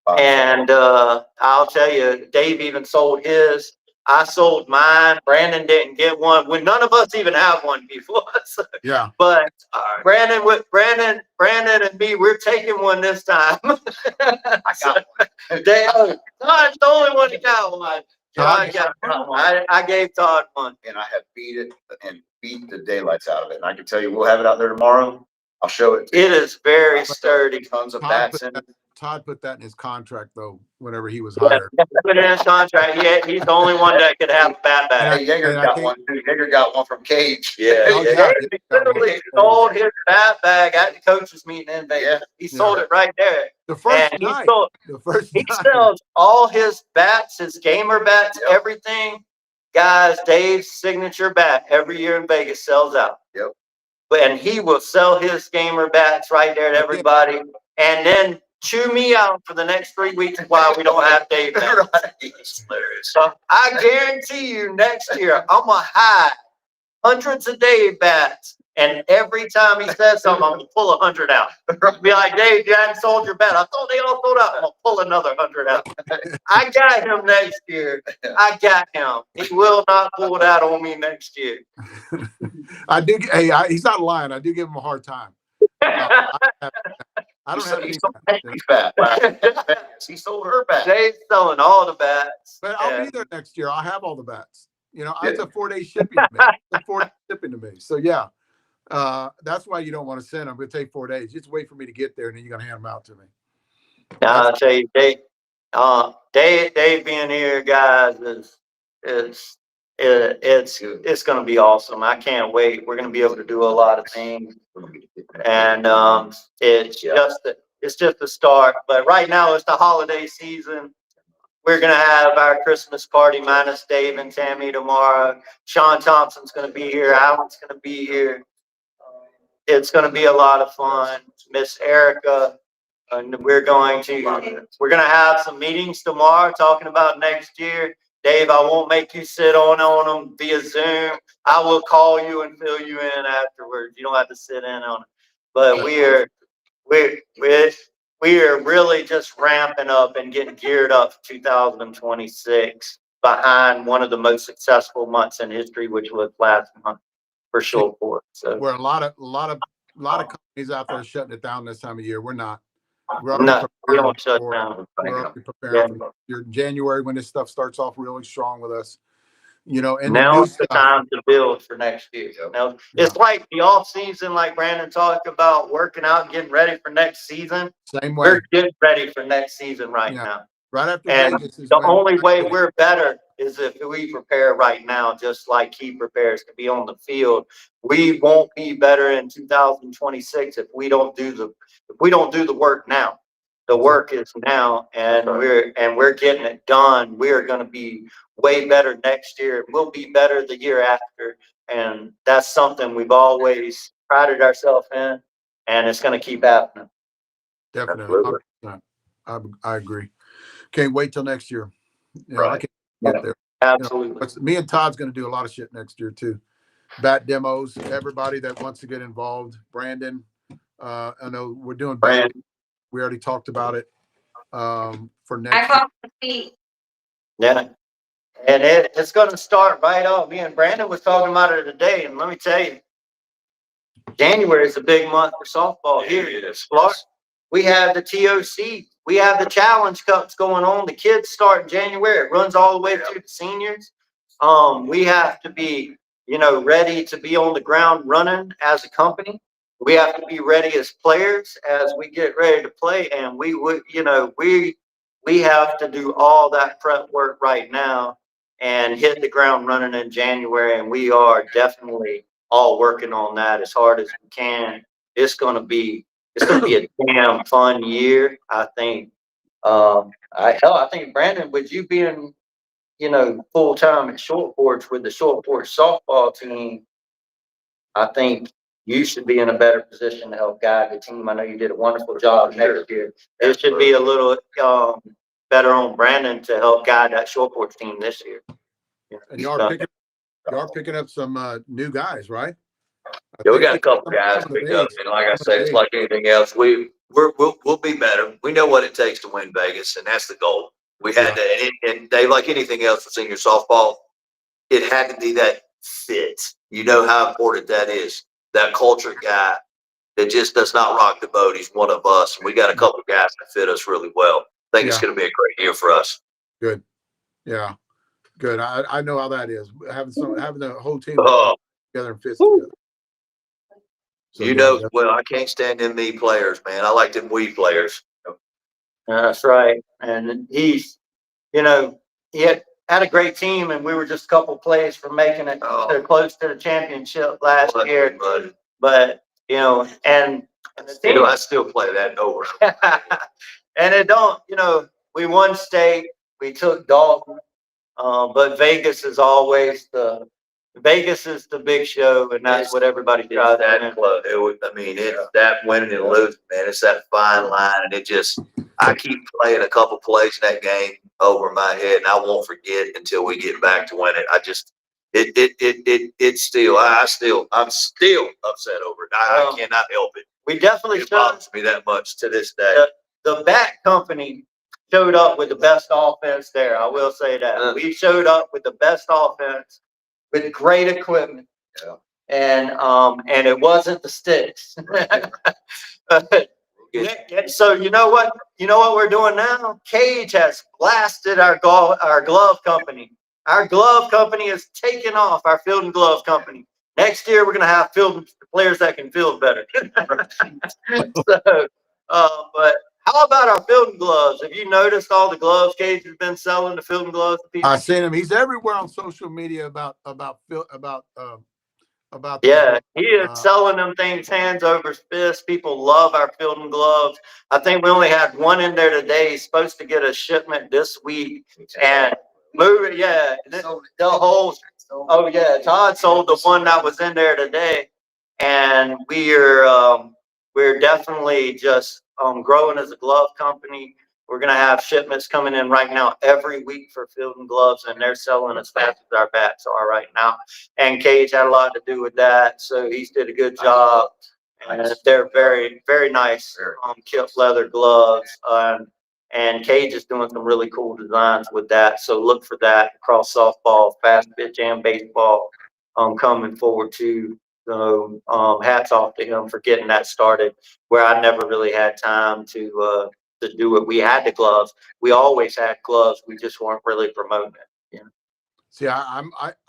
I'll tell you, Dave even sold his. I sold mine. Brandon didn't get one. When none of us even have one before. So, Yeah. but Brandon and me, we're taking one this time. I got one. Todd's the only one that got one. Todd got one. I gave Todd one. And I have beat the daylights out of it. And I can tell you, we'll have it out there tomorrow. I'll show it. It is very sturdy. Tons of bats in it. Todd put that in his contract though, whenever he was Yeah, hired. put it in his contract. He's the only one that could have a bat bag. Hey, Yeager got one too. Yeager got one from Cage. Yeah, Oh, yeah, Dave yeah. literally sold his bat bag at the coaches meeting in Vegas. He sold it right there. The first And night. he sells all his bats, his gamer bats, everything. Guys, Dave's signature bat every year in Vegas sells out. Yep. And he will sell his gamer bats right there to everybody, and then chew me out for the next 3 weeks while we don't have Dave bats. So I guarantee you next year I'm gonna hide hundreds of Dave bats, and every time he says something, I'm gonna pull 100 out. Be like, Dave, you hadn't sold your bat. I thought they all sold out. I'm gonna pull another 100 out. I got him next year. I got him. He will not pull it out on me next year. I do. Hey, he's not lying. I do give him a hard time. I don't have any. He sold her bat. Dave's selling all the bats. But I'll be there next year. I'll have all the bats. You know, it's a 4-day shipping to me. It's a 4-day shipping to me. So yeah, that's why you don't want to send them. It'll take 4 days. Just wait for me to get there, and then you're gonna hand them out to me. Now I'll tell you, Dave being here, guys, it's going to be awesome. I can't wait. We're going to be able to do a lot of things, and it's just the start. But right now it's the holiday season. We're going to have our Christmas party minus Dave and Tammy tomorrow. Sean Thompson's going to be here. Alan's going to be here. It's going to be a lot of fun. Miss Erica And we're going to have some meetings tomorrow talking about next year. Dave, I won't make you sit on them via Zoom. I will call you and fill you in afterwards. You don't have to sit in on it. But we're really just ramping up and getting geared up for 2026 behind one of the most successful months in history, which was last month for short court. So where a lot of companies out there shutting it down this time of year. We're not. We're already no, we preparing don't shut for, down. we're already preparing for your January when this stuff starts off really strong with us. You know, and the new Now's the stuff. time to build for next year. Now, it's like the off season, like Brandon talked about, working out and getting ready for next season. Same way. We're getting ready for next season right now. Right after And Vegas is the when only way we're better is if we prepare right now, just like he prepares to be on the field. We won't be better in 2026 if we don't do the work now. The work is now, and we're getting it done. We're going to be way better next year. We'll be better the year after, and that's something we've always prided ourselves in, and it's going to keep happening. definitely. 100%. I agree. Can't wait till next year. You know, I can't get there. Absolutely. You know, me and Todd's going to do a lot of shit next year too. Bat demos, everybody that wants to get involved. Brandon, I know we're doing bad. We already talked about it for next I year. call the feet. Yeah. And it's going to start right off. Me and Brandon was talking about it today, and let me tell you, January is a big month for softball here in Florida. We have the TOC. We have the Challenge Cups going on. The kids start in January. It runs all the way through the seniors. We have to be, ready to be on the ground running as a company. We have to be ready as players as we get ready to play. And we have to do all that prep work right now and hit the ground running in January. And we are definitely all working on that as hard as we can. It's going to be a damn fun year. I think, I think Brandon, with you being, full time at Short Porch with the Short Porch softball team, I think you should be in a better position to help guide the team. I know you did a wonderful job next year. It should be a little better on Brandon to help guide that Short Porch team this year. And y'all are picking up some new guys, right? Yeah, we got a couple guys picked up, and like I said, it's like anything else. We'll be better. We know what it takes to win Vegas, and that's the goal. We had to, and Dave, like anything else for senior softball, it had to be that fit. You know how important that is. That culture guy that just does not rock the boat. He's one of us. And we got a couple of guys that fit us really well. I think it's going to be a great year for us. Good. Yeah. Good. I know how that is. Having the whole team together and fits together. So, well, I can't stand them me players, man. I like them we players. That's right. And he's, he had a great team, and we were just a couple plays from making it close to the championship last year. But, and the team, I still play that over. and it don't, we won state, we took Dalton, but Vegas is always the big show, and that's what everybody tries to that close. It's that winning and losing, man. It's that fine line, and I keep playing a couple plays in that game over my head, and I won't forget until we get back to win it. I'm still upset over it. I cannot help it. We definitely It bothers me that much to this day. The bat company showed up with the best offense there. I will say that. We showed up with the best offense with great equipment. Yeah. And it wasn't the sticks. So you know what we're doing now? Cage has blasted our glove company. Our glove company is taking off, our field and glove company. Next year we're gonna have field players that can field better. So, but how about our field and gloves? Have you noticed all the gloves Cage has been selling, the field and gloves to people? I've seen him. He's everywhere on social media about Yeah, he is selling them things hands over fist. People love our field and gloves. I think we only had one in there today. He's supposed to get a shipment this week and move it. Yeah, the whole. Oh yeah, Todd sold the one that was in there today, and we're definitely just growing as a glove company. We're going to have shipments coming in right now every week for fielding gloves, and they're selling as fast as our bats are right now. And Cage had a lot to do with that, so he's did a good job. And they're very, very nice kit leather gloves. And Cage is doing some really cool designs with that. So look for that across softball, fast pitch, and baseball coming forward too. So hats off to him for getting that started, where I never really had time to do it. We had the gloves. We always had gloves. We just weren't really promoting it. Yeah. See,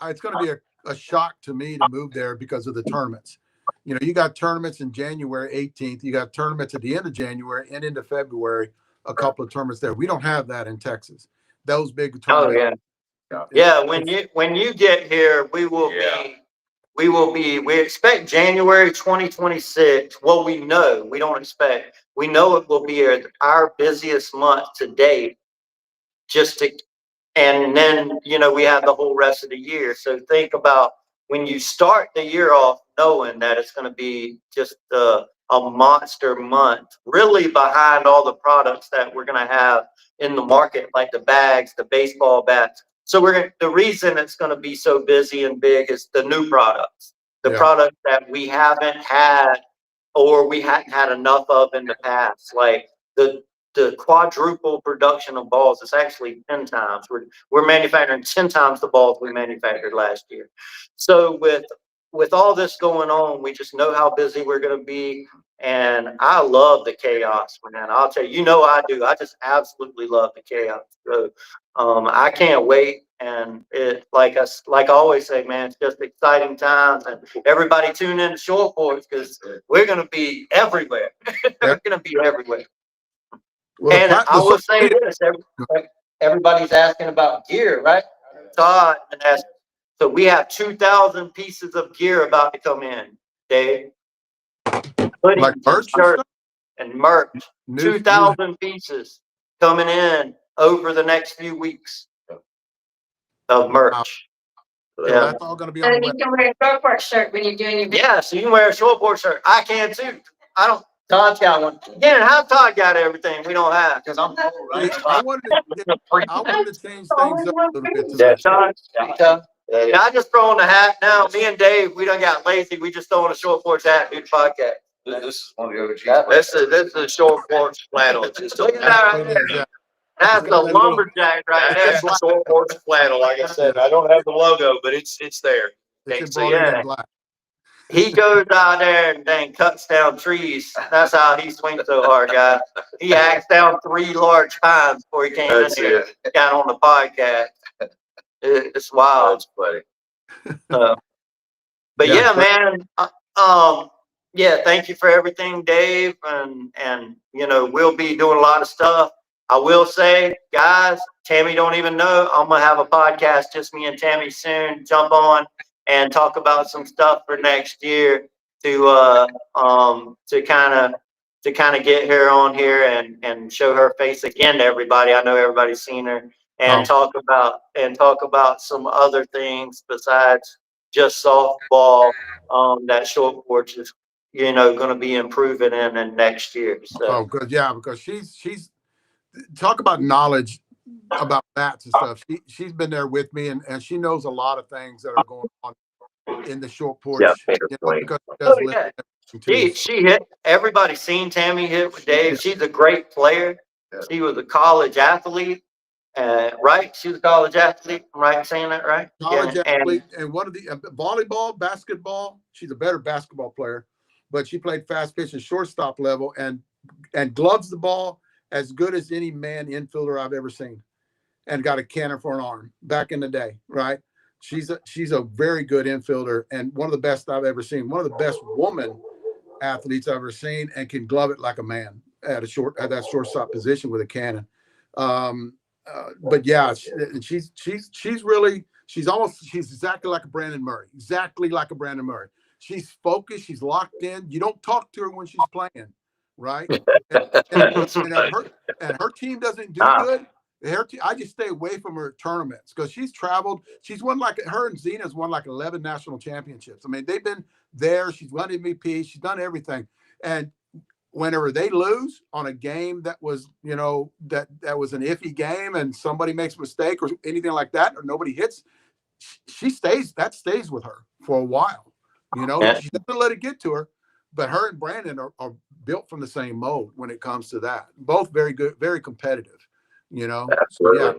it's going to be a shock to me to move there because of the tournaments. You know, you got tournaments in January 18th. You got tournaments at the end of January and into February, a couple of tournaments there. We don't have that in Texas. Those big tournaments. Oh, yeah. Yeah, when you get here, we expect January 2026. Well, we know, we don't expect, we know it will be our busiest month to date, and then, you know, we have the whole rest of the year. So think about when you start the year off knowing that it's going to be just a monster month, really behind all the products that we're going to have in the market, like the bags, the baseball bats. So the reason it's going to be so busy and big is the new products, the products that we haven't had or we hadn't had enough of in the past, like the quadruple production of balls. It's actually 10 times. We're manufacturing 10 times the balls we manufactured last year. So with all this going on, we just know how busy we're going to be. And I love the chaos, man. I'll tell you, I do. I just absolutely love the chaos. So I can't wait. And it, like I always say, man, it's just exciting times. And everybody tune in to Short Porch because we're going to be everywhere. We're going to be everywhere. Well, and I will say this, everybody's asking about gear, right? Todd asked, so we have 2,000 pieces of gear about to come in, Dave. Hoodies, like merch shirts and merch. 2,000 pieces coming in over the next few weeks of merch. So that's all going to be on the website. You can wear a Short Porch shirt when you're doing your video. Yeah, so you can wear a Short Porch shirt. I can too. Todd's got one. Again, how Todd got everything we don't have? Because I'm cool, right? I wanted to change things up a little bit today. Yeah, I just throw on the hat now. Me and Dave, we done got lazy. We just throw on a Short Porch hat, do the podcast. This is one of the other. This is a Short Porch flannel. Look at that right there. That's the lumberjack right there. That's a Short Porch flannel. Like I said, I don't have the logo, but it's there. It's embroidered in black. He goes out there and then cuts down trees. That's how he swings so hard, guys. He hacks down 3 large pines before he came in here. Got on the podcast. It's wild. That's funny. But yeah, man. Yeah, thank you for everything, Dave. And we'll be doing a lot of stuff. I will say, guys, Tammy don't even know. I'm gonna have a podcast, just me and Tammy soon. Jump on and talk about some stuff for next year to kind of get her on here and show her face again to everybody. I know everybody's seen her, and talk about some other things besides just softball that Short Porch is going to be improving in next year. So good, yeah, because she's talk about knowledge about bats and stuff. She's been there with me, and she knows a lot of things that are going on in the Short Porch. She hit. Everybody's seen Tammy hit with Dave. She's a great player. She was a college athlete, right? She was a college athlete, right? I'm saying that right? College athlete, and one of the volleyball, basketball. She's a better basketball player, but she played fast pitch and shortstop level, and gloves the ball as good as any man infielder I've ever seen, and got a cannon for an arm back in the day, right? She's a very good infielder and one of the best I've ever seen. One of the best woman athletes I've ever seen, and can glove it like a man at that shortstop position with a cannon. But yeah, she's exactly like a Brandon Murray. Exactly like a Brandon Murray. She's focused. She's locked in. You don't talk to her when she's playing, right? And her team doesn't do good. I just stay away from her tournaments because she's traveled. She's won her and Zena's won 11 national championships. I mean, they've been there. She's won MVP. She's done everything. And whenever they lose on a game that was, that was an iffy game and somebody makes a mistake or anything like that, or nobody hits, that stays with her for a while. Yeah. She doesn't let it get to her, but her and Brandon are built from the same mold when it comes to that. Both very good, very competitive, So yeah.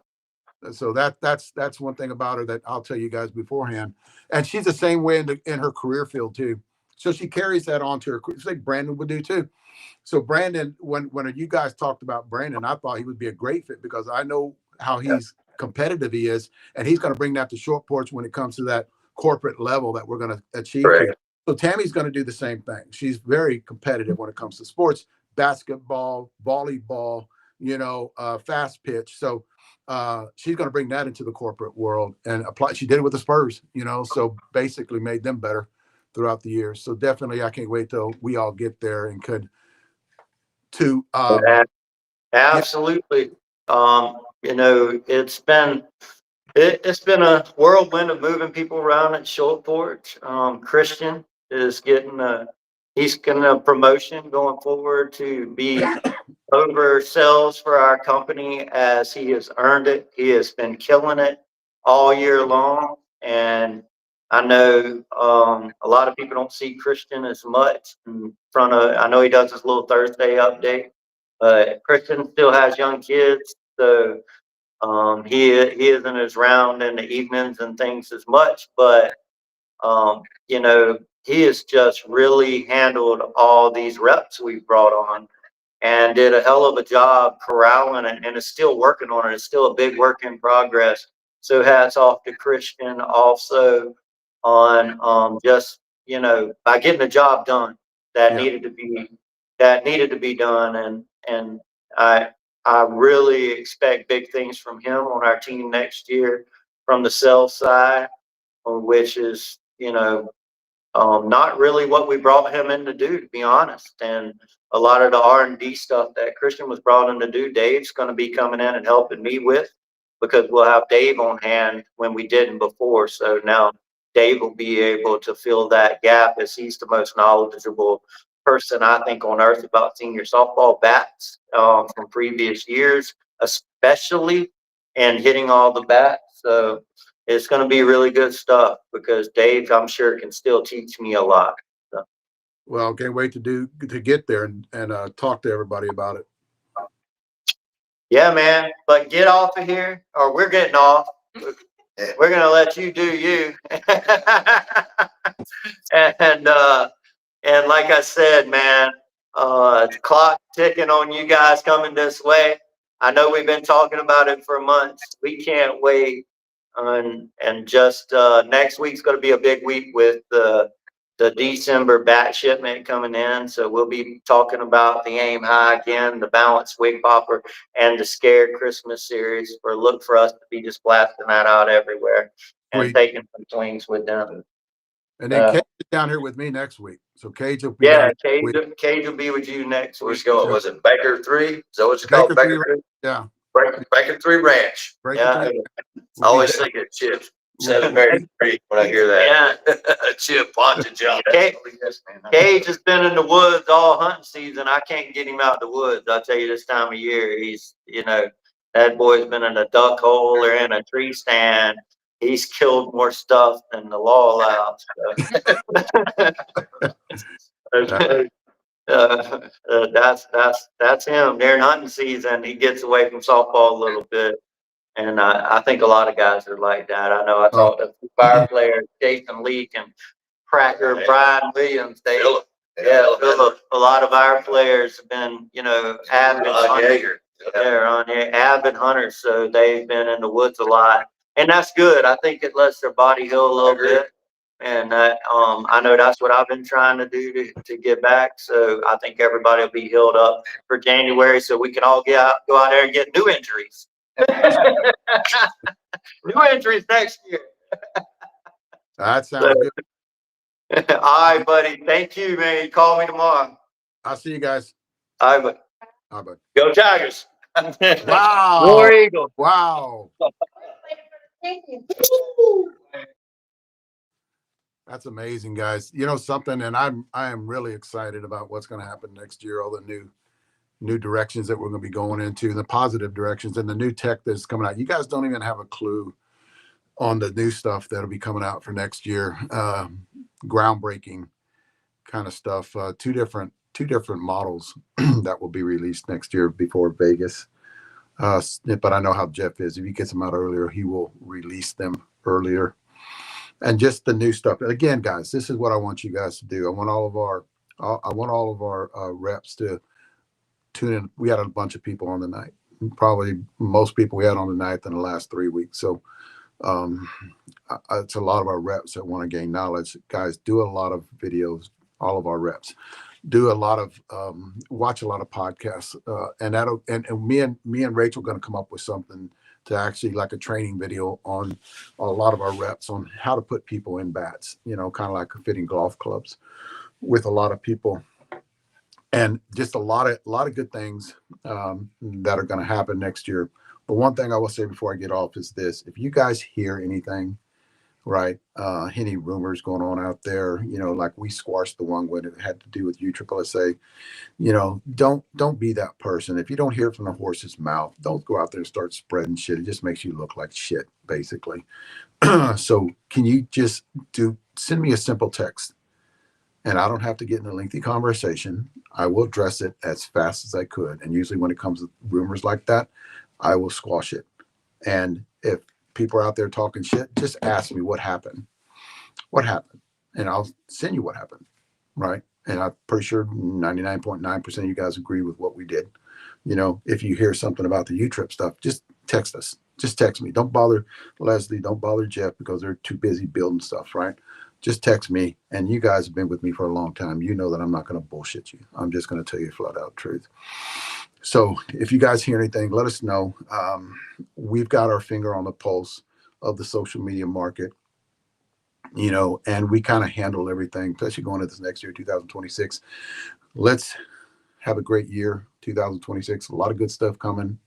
So that's one thing about her that I'll tell you guys beforehand. And she's the same way in her career field too. So she carries that on to her, it's like Brandon would do too. So Brandon, when you guys talked about Brandon, I thought he would be a great fit because I know how he's competitive he is, and he's going to bring that to short porch when it comes to that corporate level that we're going to achieve here. So Tammy's going to do the same thing. She's very competitive when it comes to sports, basketball, volleyball, fast pitch. So she's going to bring that into the corporate world and apply. She did it with the Spurs, so basically made them better throughout the years. So definitely, I can't wait till we all get there and could to absolutely. It's been a whirlwind of moving people around at Short Porch. Christian is he's getting a promotion going forward to be over sales for our company as he has earned it. He has been killing it all year long. And I know a lot of people don't see Christian as much I know he does his little Thursday update, but Christian still has young kids. So he isn't as round in the evenings and things as much, but he has just really handled all these reps we've brought on and did a hell of a job corralling it, and is still working on it. It's still a big work in progress. So hats off to Christian also on just, by getting the job done that needed to be done. And I really expect big things from him on our team next year from the sales side, which is, not really what we brought him in to do, to be honest. And a lot of the R&D stuff that Christian was brought in to do, Dave's going to be coming in and helping me with, because we'll have Dave on hand when we didn't before. So now Dave will be able to fill that gap, as he's the most knowledgeable person, I think, on earth about senior softball bats from previous years, especially, and hitting all the bats. So it's going to be really good stuff because Dave, I'm sure, can still teach me a lot. So. Well, can't wait to get there and talk to everybody about it. Yeah, man. But get off of here, or we're getting off. We're going to let you do you. And like I said, man, clock ticking on you guys coming this way. I know we've been talking about it for months. We can't wait. And just next week's going to be a big week with the December bat shipment coming in. So we'll be talking about the Aim High again, the Balanced Wig Popper, and the Scared Christmas series. Look for us to be just blasting that out everywhere and taking some swings with them. And then Cage is down here with me next week. So Cage will be Cage will be with you next week. Where's going? Was it Baker 3? Is that what it's called? Baker 3? Yeah. Baker 3 Ranch. Yeah. I always think of Chip 783 when I hear that. Yeah. Chip Poncha John. Cage has been in the woods all hunting season. I can't get him out the woods. I'll tell you, this time of year, he's, that boy's been in a duck hole or in a tree stand. He's killed more stuff than the law allows. That's him. During hunting season, he gets away from softball a little bit. And I think a lot of guys are like that. I know I talked to fire players, Jason Leak and Cracker, Brian Williams. Philip. A lot of our players have been, avid hunters. They're on here, avid hunters. So they've been in the woods a lot. And that's good. I think it lets their body heal a little bit. And I know that's what I've been trying to do to get back. So I think everybody will be healed up for January, so we can all go out there and get new injuries. New entries next year. That sounds good. All right, buddy. Thank you, man. Call me tomorrow. I'll see you guys. All right, bud. Go Tigers. Wow. War Eagle. Wow. That's amazing, guys. You know something, and I am really excited about what's going to happen next year. All the new directions that we're going to be going into, the positive directions, and the new tech that's coming out. You guys don't even have a clue on the new stuff that'll be coming out for next year. Groundbreaking kind of stuff. Two different models that will be released next year before Vegas. But I know how Jeff is. If he gets them out earlier, he will release them earlier. And just the new stuff. And again, guys, this is what I want you guys to do. I want all of our reps to tune in. We had a bunch of people on the night. Probably most people we had on the night in the last 3 weeks. So it's a lot of our reps that want to gain knowledge. Guys, do a lot of videos. All of our reps do a lot of watch a lot of podcasts, and me and Rachel are going to come up with something to actually like a training video on a lot of our reps on how to put people in bats, you know, kind of like fitting golf clubs with a lot of people, and just a lot of good things that are going to happen next year. But one thing I will say before I get off is this: if you guys hear anything, right, any rumors going on out there, you know, like we squashed the one when it had to do with USSSA, you know, don't be that person. If you don't hear it from the horse's mouth, don't go out there and start spreading shit. It just makes you look like shit, basically. So can you just send me a simple text, and I don't have to get in a lengthy conversation. I will address it as fast as I could. And usually when it comes to rumors like that, I will squash it. And if people are out there talking shit, just ask me what happened, and I'll send you what happened, right? And I'm pretty sure 99.9% of you guys agree with what we did. You know, if you hear something about the U-Trip stuff, just text us. Just text me. Don't bother Leslie. Don't bother Jeff because they're too busy building stuff, right? Just text me. And you guys have been with me for a long time. You know that I'm not going to bullshit you. I'm just going to tell you flat out truth. So if you guys hear anything, let us know. We've got our finger on the pulse of the social media market, you know, and we kind of handle everything, especially going into this next year, 2026. Let's have a great year, 2026. A lot of good stuff coming.